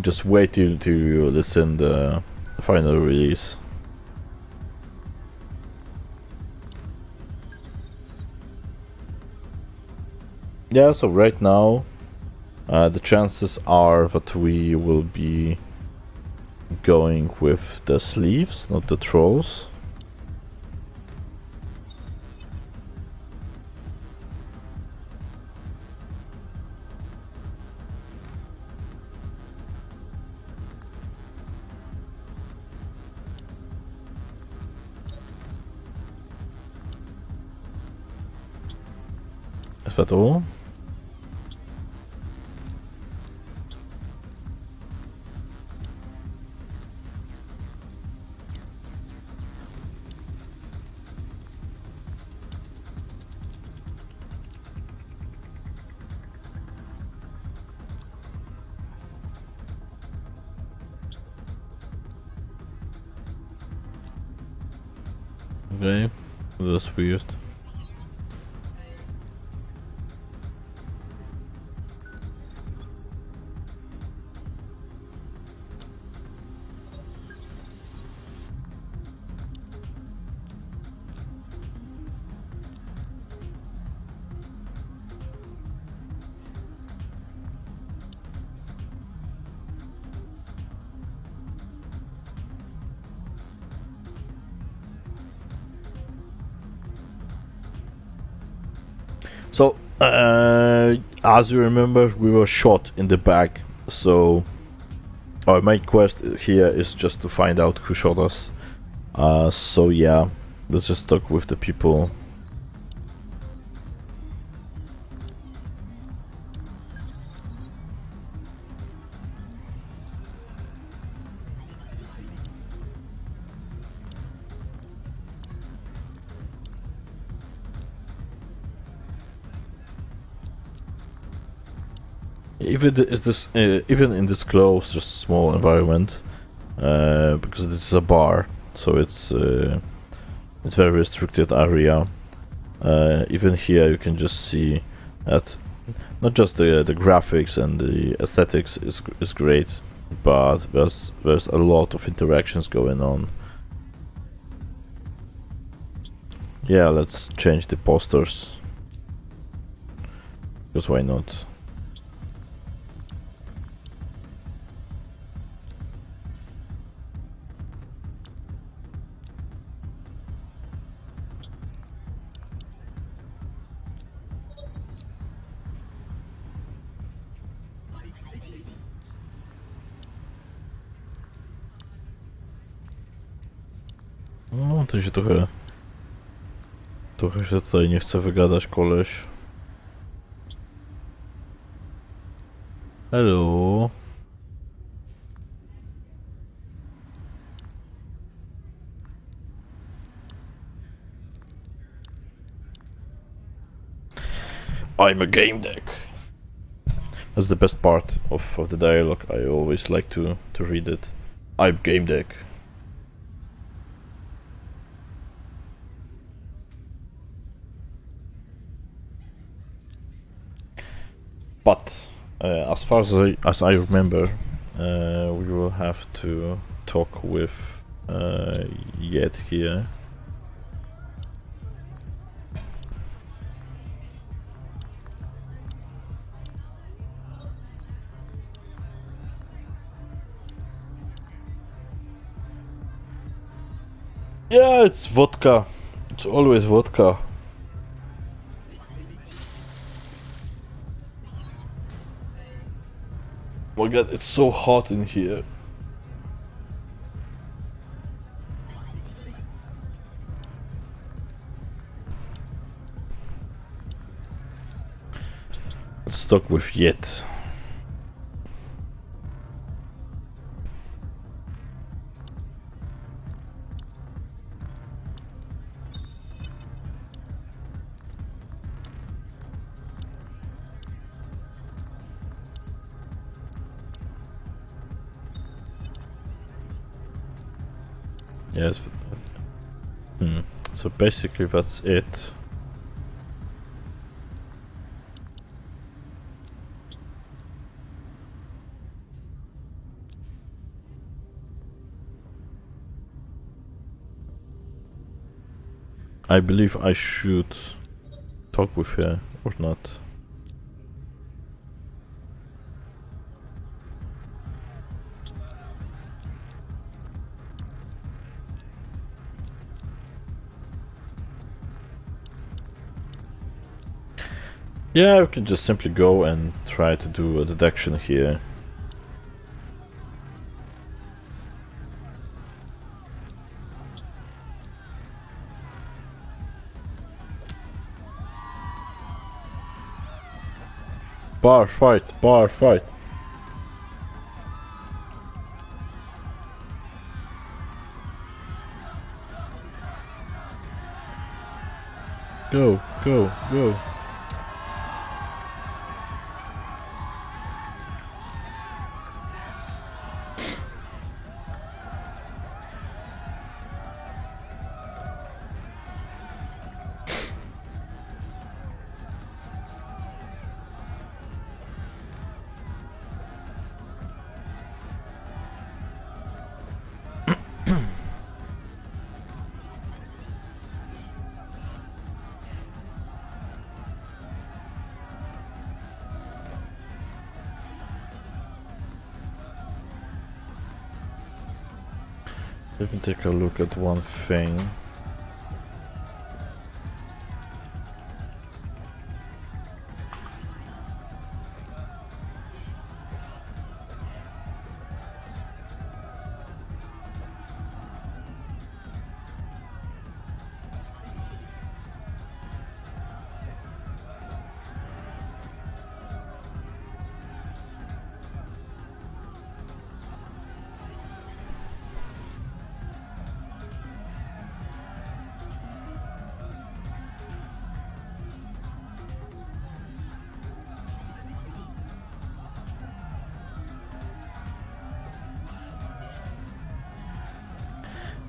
Just wait till you listen the final release. Yeah, so right now the chances are that we will be going with the sleeves, not the trolls. Is that all? Okay, that's weird. So, as you remember, we were shot in the back, so our main quest here is just to find out who shot us. So yeah, let's just talk with the people. Even in this close, just small environment, because this is a bar, so it's very restricted area. Even here, you can just see that not just the graphics and the aesthetics is great, but there's a lot of interactions going on. Yeah, let's change the posters, because why not? No, to się trochę... Trochę się tutaj nie chce wygadać, koleś. Hello. I'm a game deck. That's the best part of the dialogue. I always like to read it. I'm game deck. But as far as I remember, we will have to talk with Yet here. Yeah, it's vodka. It's always vodka. Oh my god, it's so hot in here. Let's talk with Yet. Yes. So basically that's it. I believe I should talk with her or not. Yeah, we can just simply go and try to do a deduction here. Bar fight, bar fight. Go, go, go. Let me take a look at one thing.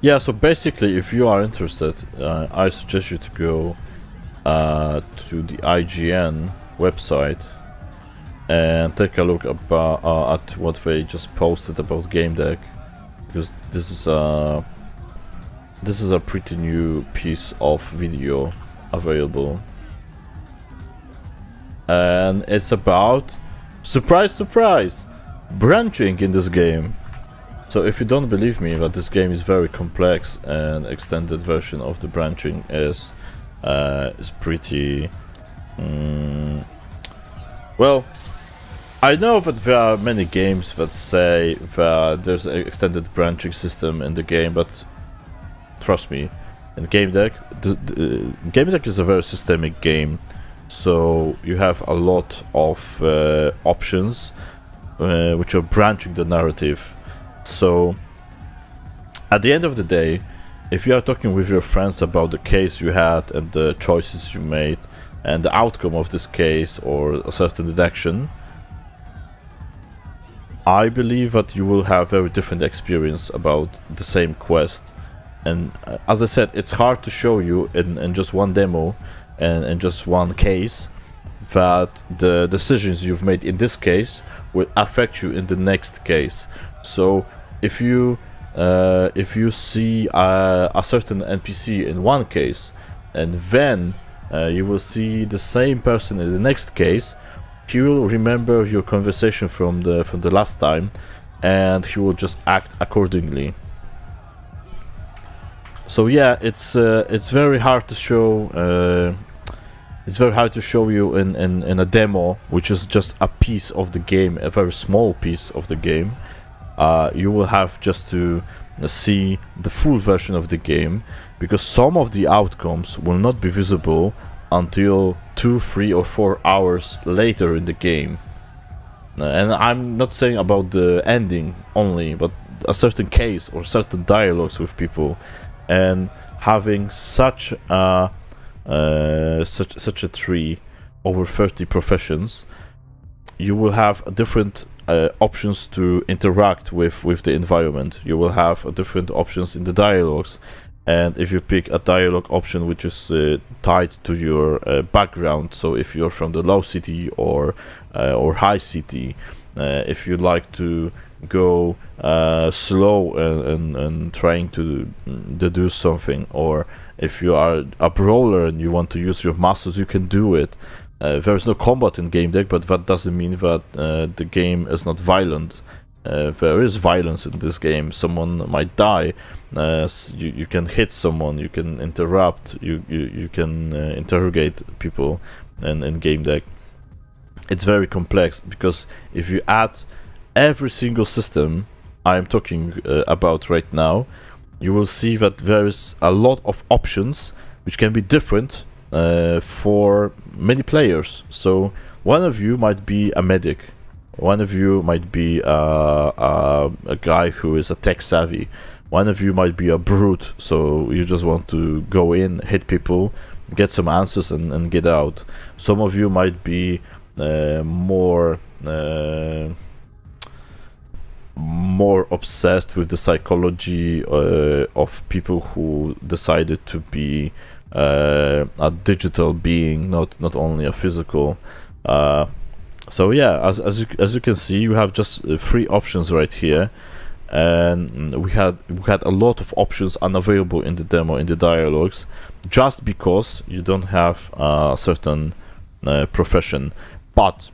Yeah, so basically, if you are interested, I suggest you to go to the IGN website and take a look about at what they just posted about Game Deck, because this is a pretty new piece of video available, and it's about, surprise, surprise, branching in this game. So if you don't believe me that this game is very complex and extended version of the branching is pretty well, I know that there are many games that say that there's an extended branching system in the game, but trust me. In Game Deck, Game Deck is a very systemic game, so you have a lot of options which are branching the narrative. So at the end of the day, if you are talking with your friends about the case you had and the choices you made and the outcome of this case or a certain deduction, I believe that you will have very different experience about the same quest. And as I said, it's hard to show you in just one demo and in just one case that the decisions you've made in this case will affect you in the next case. So if you see a certain NPC in one case and then you will see the same person in the next case, he will remember your conversation from the last time and he will just act accordingly. So yeah, it's very hard to show. It's very hard to show you in a demo, which is just a piece of the game, a very small piece of the game. You will have just to see the full version of the game, because some of the outcomes will not be visible until 2, 3 or 4 hours later in the game. And I'm not saying about the ending only, but a certain case or certain dialogues with people. And having such a tree, over 30 professions, you will have different options to interact with the environment. You will have different options in the dialogues, and if you pick a dialogue option which is tied to your background, so if you're from the low city or high city, if you like to go slow and trying to do something, or if you are a brawler and you want to use your muscles, you can do it. There's no combat in Game Deck, but that doesn't mean that the game is not violent. There is violence in this game. Someone might die. You can hit someone. You can interrupt. You can interrogate people in Game Deck. It's very complex, because if you add every single system I'm talking about right now, you will see that there is a lot of options which can be different for many players. So one of you might be a medic, one of you might be a guy who is a tech savvy, one of you might be a brute, so you just want to go in, hit people, get some answers and get out. Some of you might be more obsessed with the psychology of people who decided to be a digital being, not only a physical. So yeah, as you can see, you have just 3 options right here, and we had a lot of options unavailable in the demo, in the dialogues, just because you don't have a certain profession. But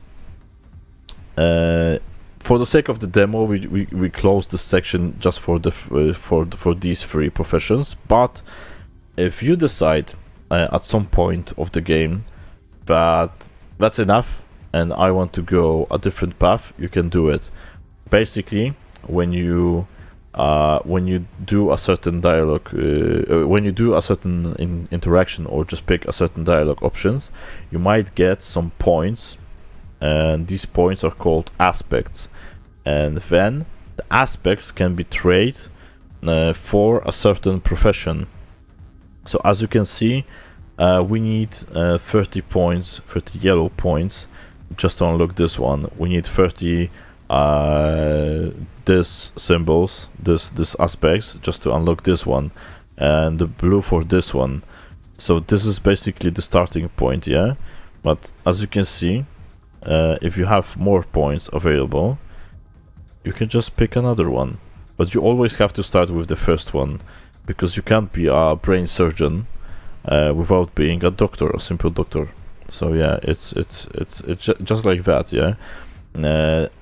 for the sake of the demo, we closed this section just for these 3 professions. But if you decide at some point of the game that that's enough and I want to go a different path, you can do it. Basically, when you do a certain dialogue, when you do a certain interaction or just pick a certain dialogue options, you might get some points, and these points are called aspects. And then the aspects can be traded for a certain profession. So as you can see, we need 30 points, 30 yellow points, just to unlock this one. We need 30 this symbols, this aspects, just to unlock this one, and the blue for this one. So this is basically the starting point, yeah. But as you can see, if you have more points available, you can just pick another one. But you always have to start with the first one, because you can't be a brain surgeon without being a doctor, a simple doctor. So yeah, it's just like that, yeah.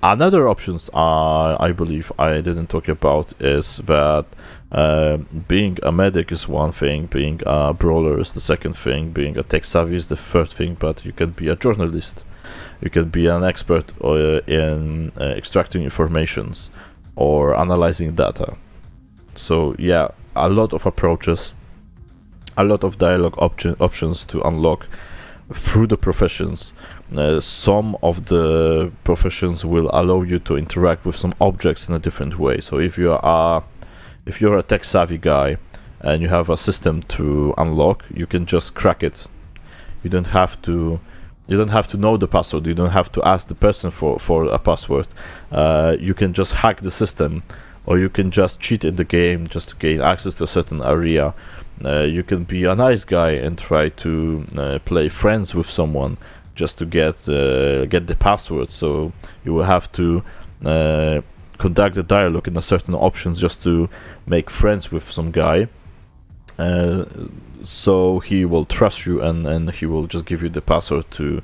Another options I believe I didn't talk about is that being a medic is one thing, being a brawler is the second thing, being a tech savvy is the third thing, but you can be a journalist, you can be an expert in extracting informations or analyzing data. So yeah, a lot of approaches, a lot of dialogue options to unlock through the professions. Some of the professions will allow you to interact with some objects in a different way. So if you're a tech savvy guy and you have a system to unlock, you can just crack it. You don't have to know the password. You don't have to ask the person for a password. You can just hack the system, or you can just cheat in the game just to gain access to a certain area. You can be a nice guy and try to play friends with someone just to get the password. So you will have to conduct a dialogue in a certain options just to make friends with some guy. So he will trust you and he will just give you the password to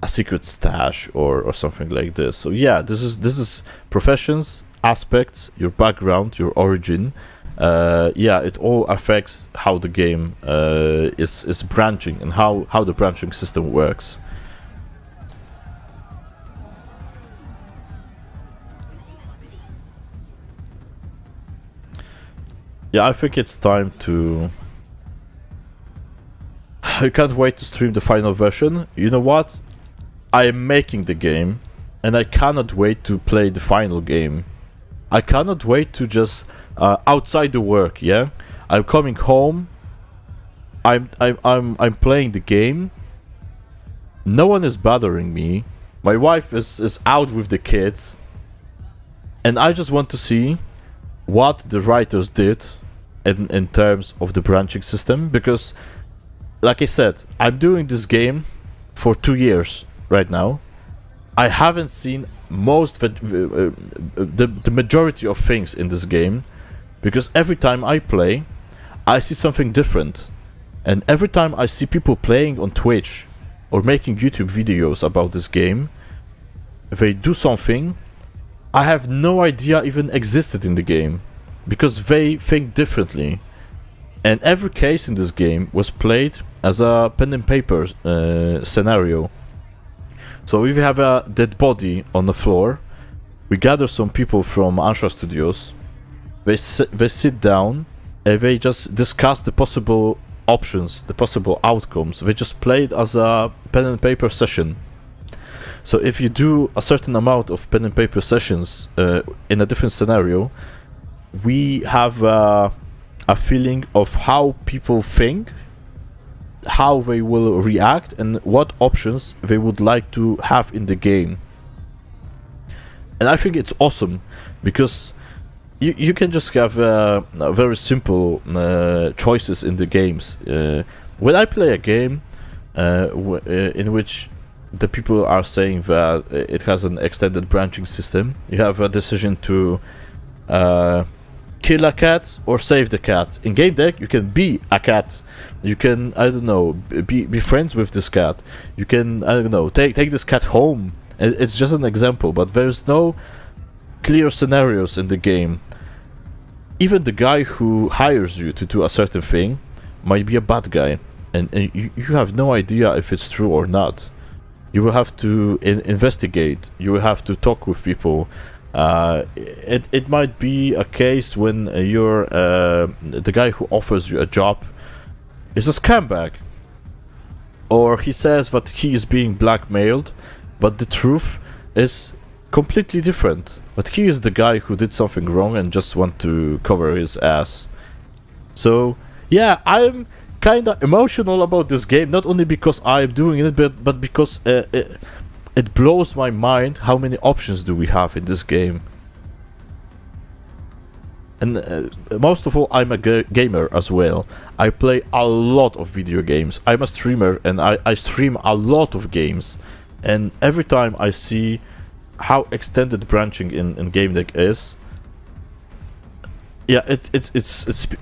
a secret stash or something like this. So yeah, this is professions, aspects, your background, your origin. Yeah, it all affects how the game is branching and how the branching system works. Yeah, I think it's time to... I can't wait to stream the final version. You know what? I am making the game, and I cannot wait to play the final game. I cannot wait to just outside the work. Yeah, I'm coming home. I'm playing the game. No one is bothering me. My wife is out with the kids, and I just want to see what the writers did in terms of the branching system, because like I said, I'm doing this game for 2 years right now. I haven't seen the majority of things in this game, because every time I play, I see something different. And every time I see people playing on Twitch or making YouTube videos about this game, they do something I have no idea even existed in the game, because they think differently. And every case in this game was played as a pen and paper scenario. So if we have a dead body on the floor, we gather some people from Ansha Studios, they sit down and they just discuss the possible options, the possible outcomes. They just play it as a pen and paper session. So if you do a certain amount of pen and paper sessions in a different scenario, we have a feeling of how people think, how they will react, and what options they would like to have in the game. And I think it's awesome, because you can just have very simple choices in the games. When I play a game in which the people are saying that it has an extended branching system, you have a decision to kill a cat or save the cat. In Game Deck, you can be a cat. You can, I don't know, be friends with this cat. You can, I don't know, take this cat home. It's just an example, but there's no clear scenarios in the game. Even the guy who hires you to do a certain thing might be a bad guy, and you have no idea if it's true or not. You will have to investigate. You will have to talk with people. It might be a case when you're the guy who offers you a job is a scumbag, or he says that he is being blackmailed, but the truth is completely different. But he is the guy who did something wrong and just want to cover his ass. So yeah, I'm kind of emotional about this game, not only because I'm doing it, but because it blows my mind how many options do we have in this game. And most of all, I'm a gamer as well. I play a lot of video games. I'm a streamer, and I stream a lot of games. And every time I see how extended branching in Game Deck is, yeah,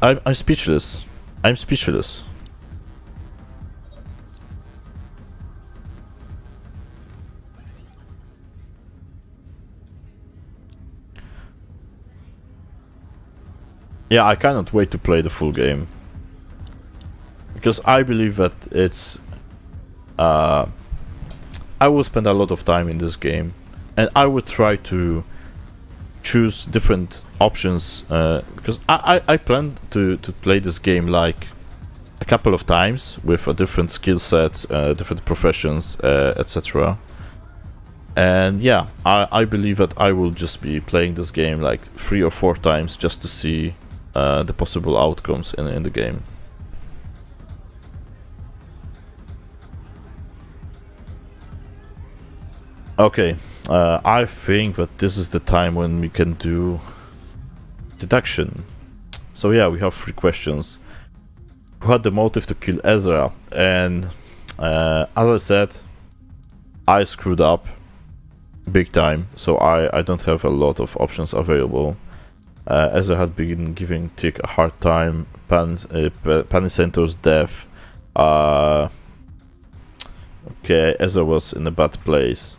I'm speechless. I'm speechless. Yeah, I cannot wait to play the full game, because I believe that it's I will spend a lot of time in this game, and I will try to choose different options because I plan to play this game like a couple of times with a different skill sets, different professions, etc. And yeah, I believe that I will just be playing this game like 3 or 4 times just to see the possible outcomes in the game. Okay, I think that this is the time when we can do deduction. So yeah, we have 3 questions. Who had the motive to kill Ezra? And as I said, I screwed up big time, so I don't have a lot of options available. Ezra had been giving Tick a hard time. Panicentor's death. Okay, Ezra was in a bad place.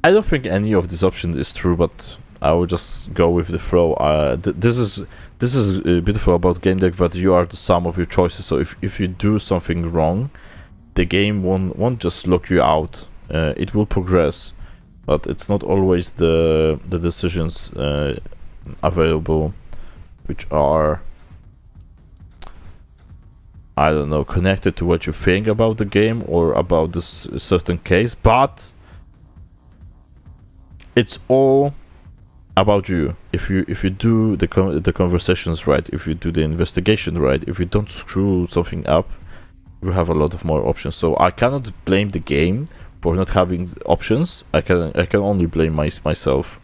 I don't think any of these options is true, but I will just go with the flow. This is beautiful about game deck, that you are the sum of your choices. So if you do something wrong, the game won't just lock you out. It will progress, but it's not always the decisions available which are, I don't know, connected to what you think about the game or about this certain case, but it's all about you. If you do the conversations right, if you do the investigation right, if you don't screw something up, you have a lot of more options. So I cannot blame the game for not having options. I can only blame myself.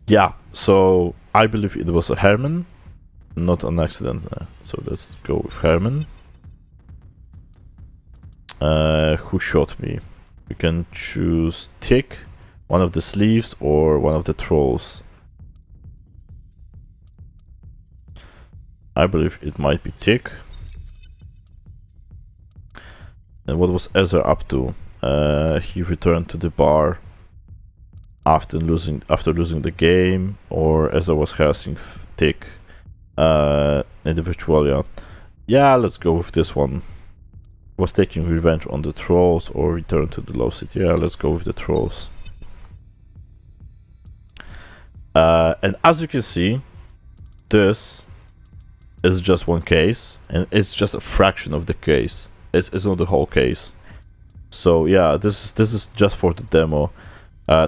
Yeah, so I believe it was a Herman, not an accident. So let's go with Herman. Who shot me? We can choose Tick, one of the sleeves, or one of the trolls. I believe it might be Tick. And what was Ezra up to? He returned to the bar after losing the game, or Ezra was harassing Tick in the Virtualia. Yeah, let's go with this one. Was taking revenge on the trolls or return to the Lost City. Yeah, let's go with the trolls. And as you can see, this is just one case, and it's just a fraction of the case. It's not the whole case. So yeah, this is just for the demo.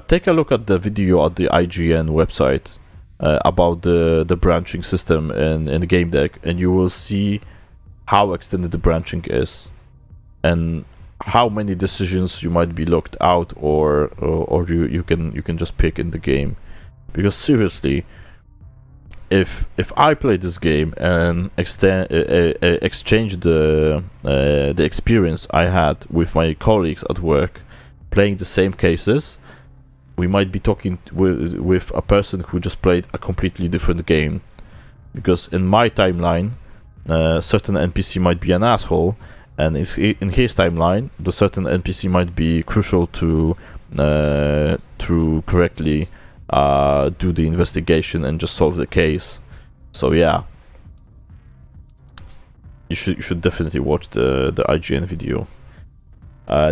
Take a look at the video at the IGN website about the branching system in the game deck, and you will see how extended the branching is, and how many decisions you might be locked out, or you can just pick in the game. Because seriously, if I play this game and exchange the experience I had with my colleagues at work playing the same cases, we might be talking with a person who just played a completely different game. Because in my timeline, certain NPC might be an asshole, and in his timeline, the certain NPC might be crucial to correctly do the investigation and just solve the case. So yeah, you should definitely watch the IGN video.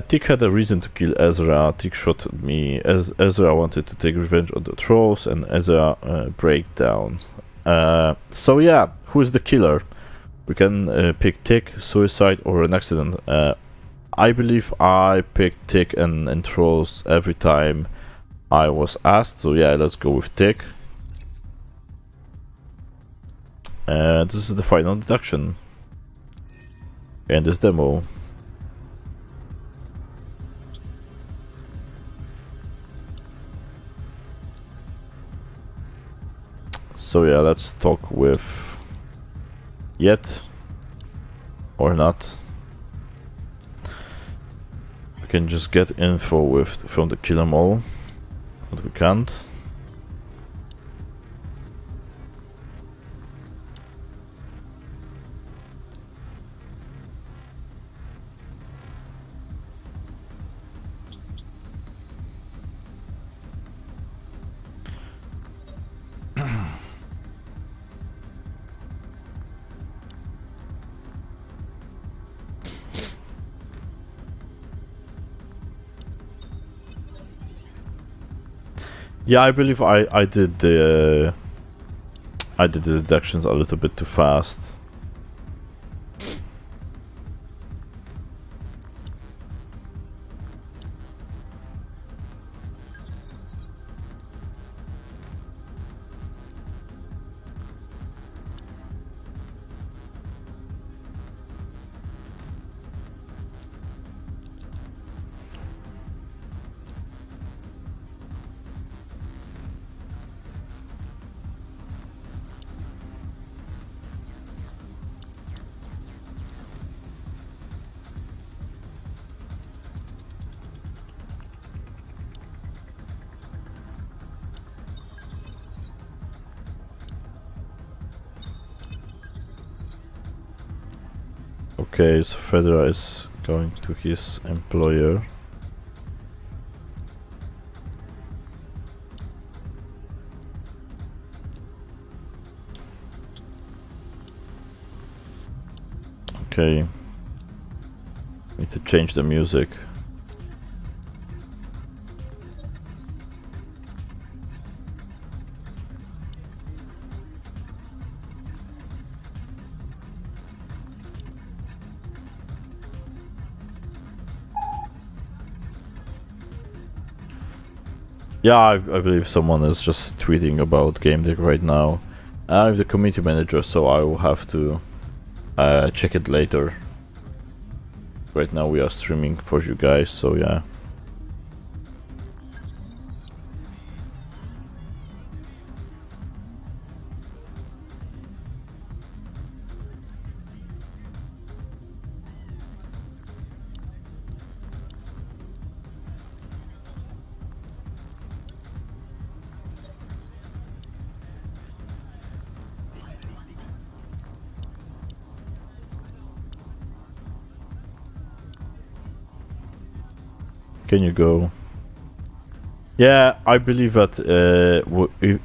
Tick had a reason to kill Ezra. Tick shot me. Ezra wanted to take revenge on the trolls, and Ezra break down. So yeah, who is the killer? We can pick Tick, suicide, or an accident. I believe I picked Tick and trolls every time I was asked. So yeah, let's go with Tick. And this is the final deduction. And this demo. So yeah, let's talk with Yet or not. We can just get info from the Kill 'Em All, but we can't. Yeah, I believe I did the deductions a little bit too fast. Okay, so Fedra is going to his employer. Okay. Need to change the music. Yeah, I believe someone is just tweeting about Game Deck right now. I'm the community manager, so I will have to check it later. Right now we are streaming for you guys, so yeah. Can you go? Yeah, I believe that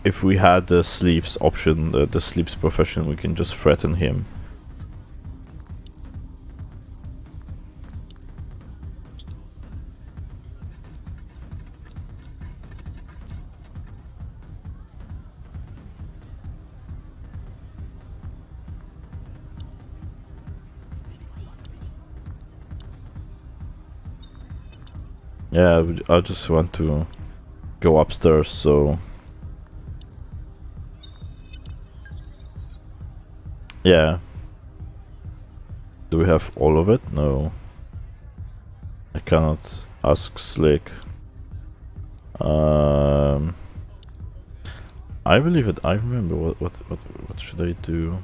if we had the sleeves option, the sleeves profession, we can just threaten him. Yeah, I just want to go upstairs, so... Yeah. Do we have all of it? No. I cannot ask Slick. I believe it. I remember what should I do?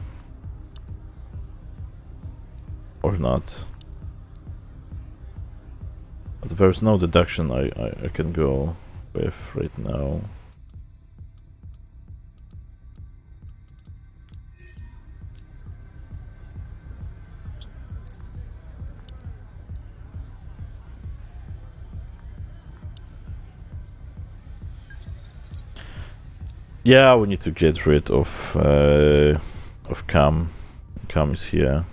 Or not? But there's no deduction I can go with right now. Yeah, we need to get rid of Cam. Cam is here.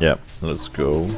Yeah, let's go.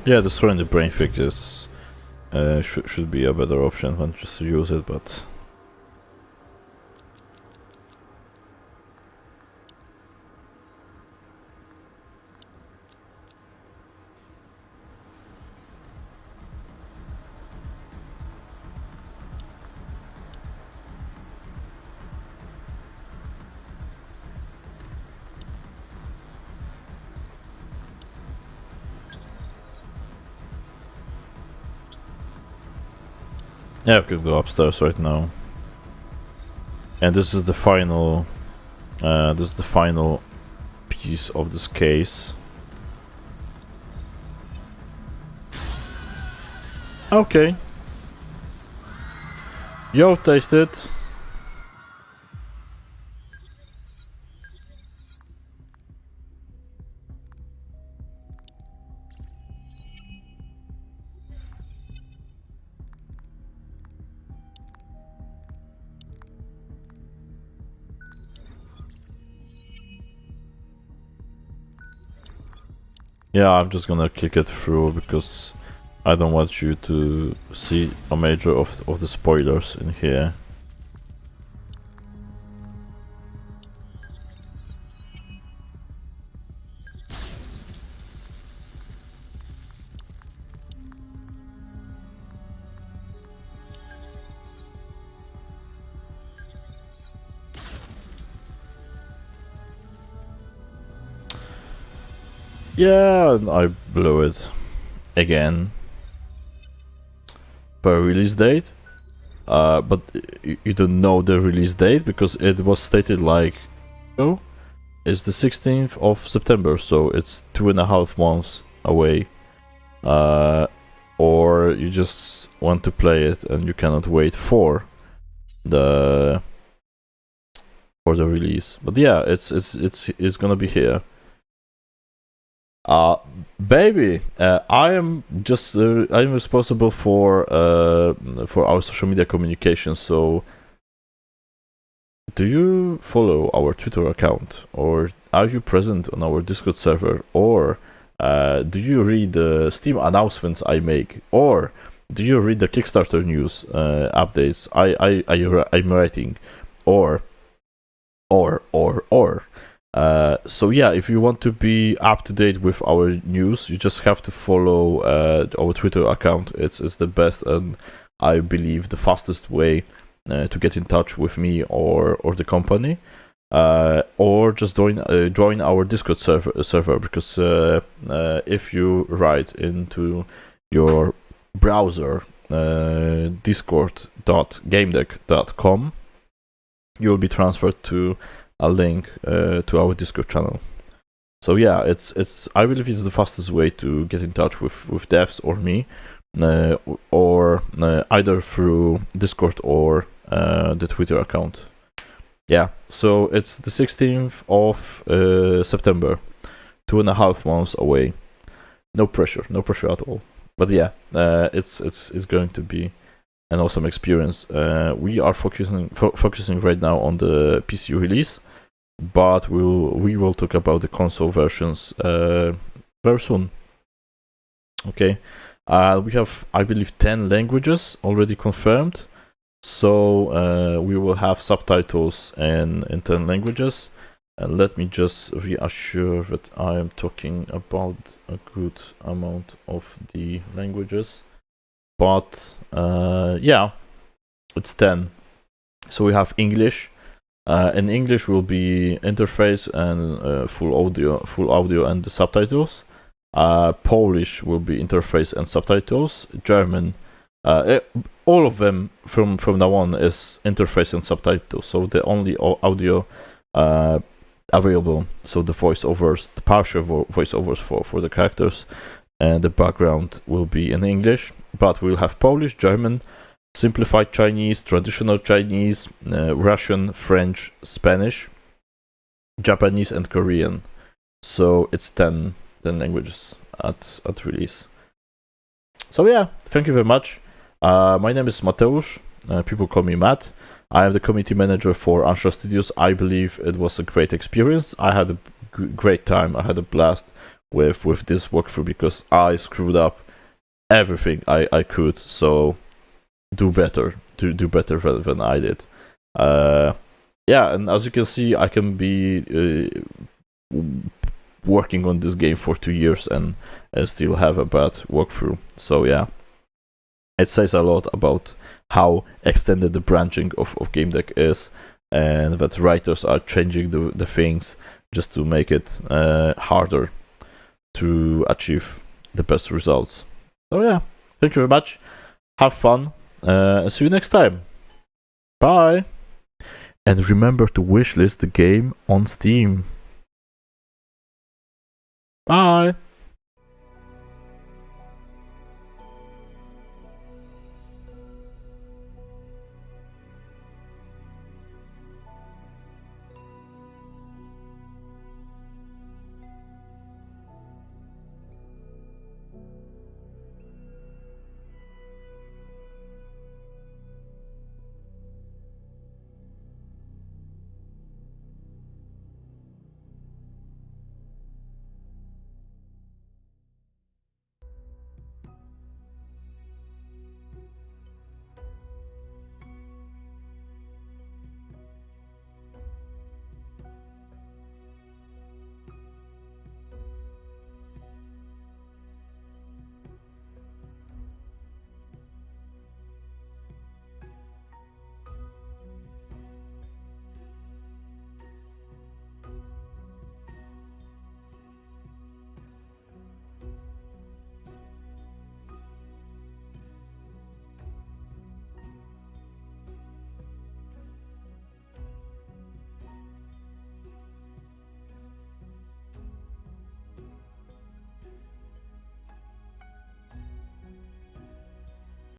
Yeah, destroying the brain fig is should be a better option than just to use it, but yeah, we could go upstairs right now. And this is the final piece of this case. Okay. Yo, taste it. Yeah, I'm just gonna click it through because I don't want you to see a major of the spoilers in here. Yeah, I blew it again per release date, but you don't know the release date because it was stated like, oh, it's the 16th of September, so it's 2.5 months away, or you just want to play it and you cannot wait for the release. But yeah, it's gonna be here. Baby, I am just I'm responsible for our social media communication. So, do you follow our Twitter account, or are you present on our Discord server, or do you read the Steam announcements I make, or do you read the Kickstarter news updates I'm writing, or. So yeah, if you want to be up to date with our news, you just have to follow our Twitter account. It's the best and I believe the fastest way to get in touch with me or the company, or just join our Discord server because if you write into your browser discord.gamedeck.com, you'll be transferred to a link to our Discord channel. So yeah, it's I believe it's the fastest way to get in touch with devs or me, or either through Discord or the Twitter account. Yeah, so it's the 16th of September, 2.5 months away. No pressure at all. But yeah, it's going to be an awesome experience. We are focusing right now on the PC release, but we will talk about the console versions very soon. Okay, we have, I believe, 10 languages already confirmed, so we will have subtitles in 10 languages. And let me just reassure that I am talking about a good amount of the languages. But yeah, it's 10. So we have English. In English will be interface and full audio and the subtitles. Polish will be interface and subtitles. German, all of them from now on is interface and subtitles. So the only audio available. So the voiceovers, the partial voiceovers for the characters, and the background will be in English. But we'll have Polish, German, simplified Chinese, traditional Chinese, Russian, French, Spanish, Japanese, and Korean. So it's 10 languages at release. So yeah, thank you very much. My name is Mateusz. People call me Matt. I am the community manager for Ansha Studios. I believe it was a great experience. I had a great time. I had a blast with this walkthrough because I screwed up everything I could. So do better, do better than I did. Yeah, and as you can see, I can be working on this game for 2 years and still have a bad walkthrough. So yeah, it says a lot about how extended the branching of Game Deck is, and that writers are changing the things just to make it harder to achieve the best results. So yeah, thank you very much. Have fun. See you next time. Bye. And remember to wishlist the game on Steam. Bye.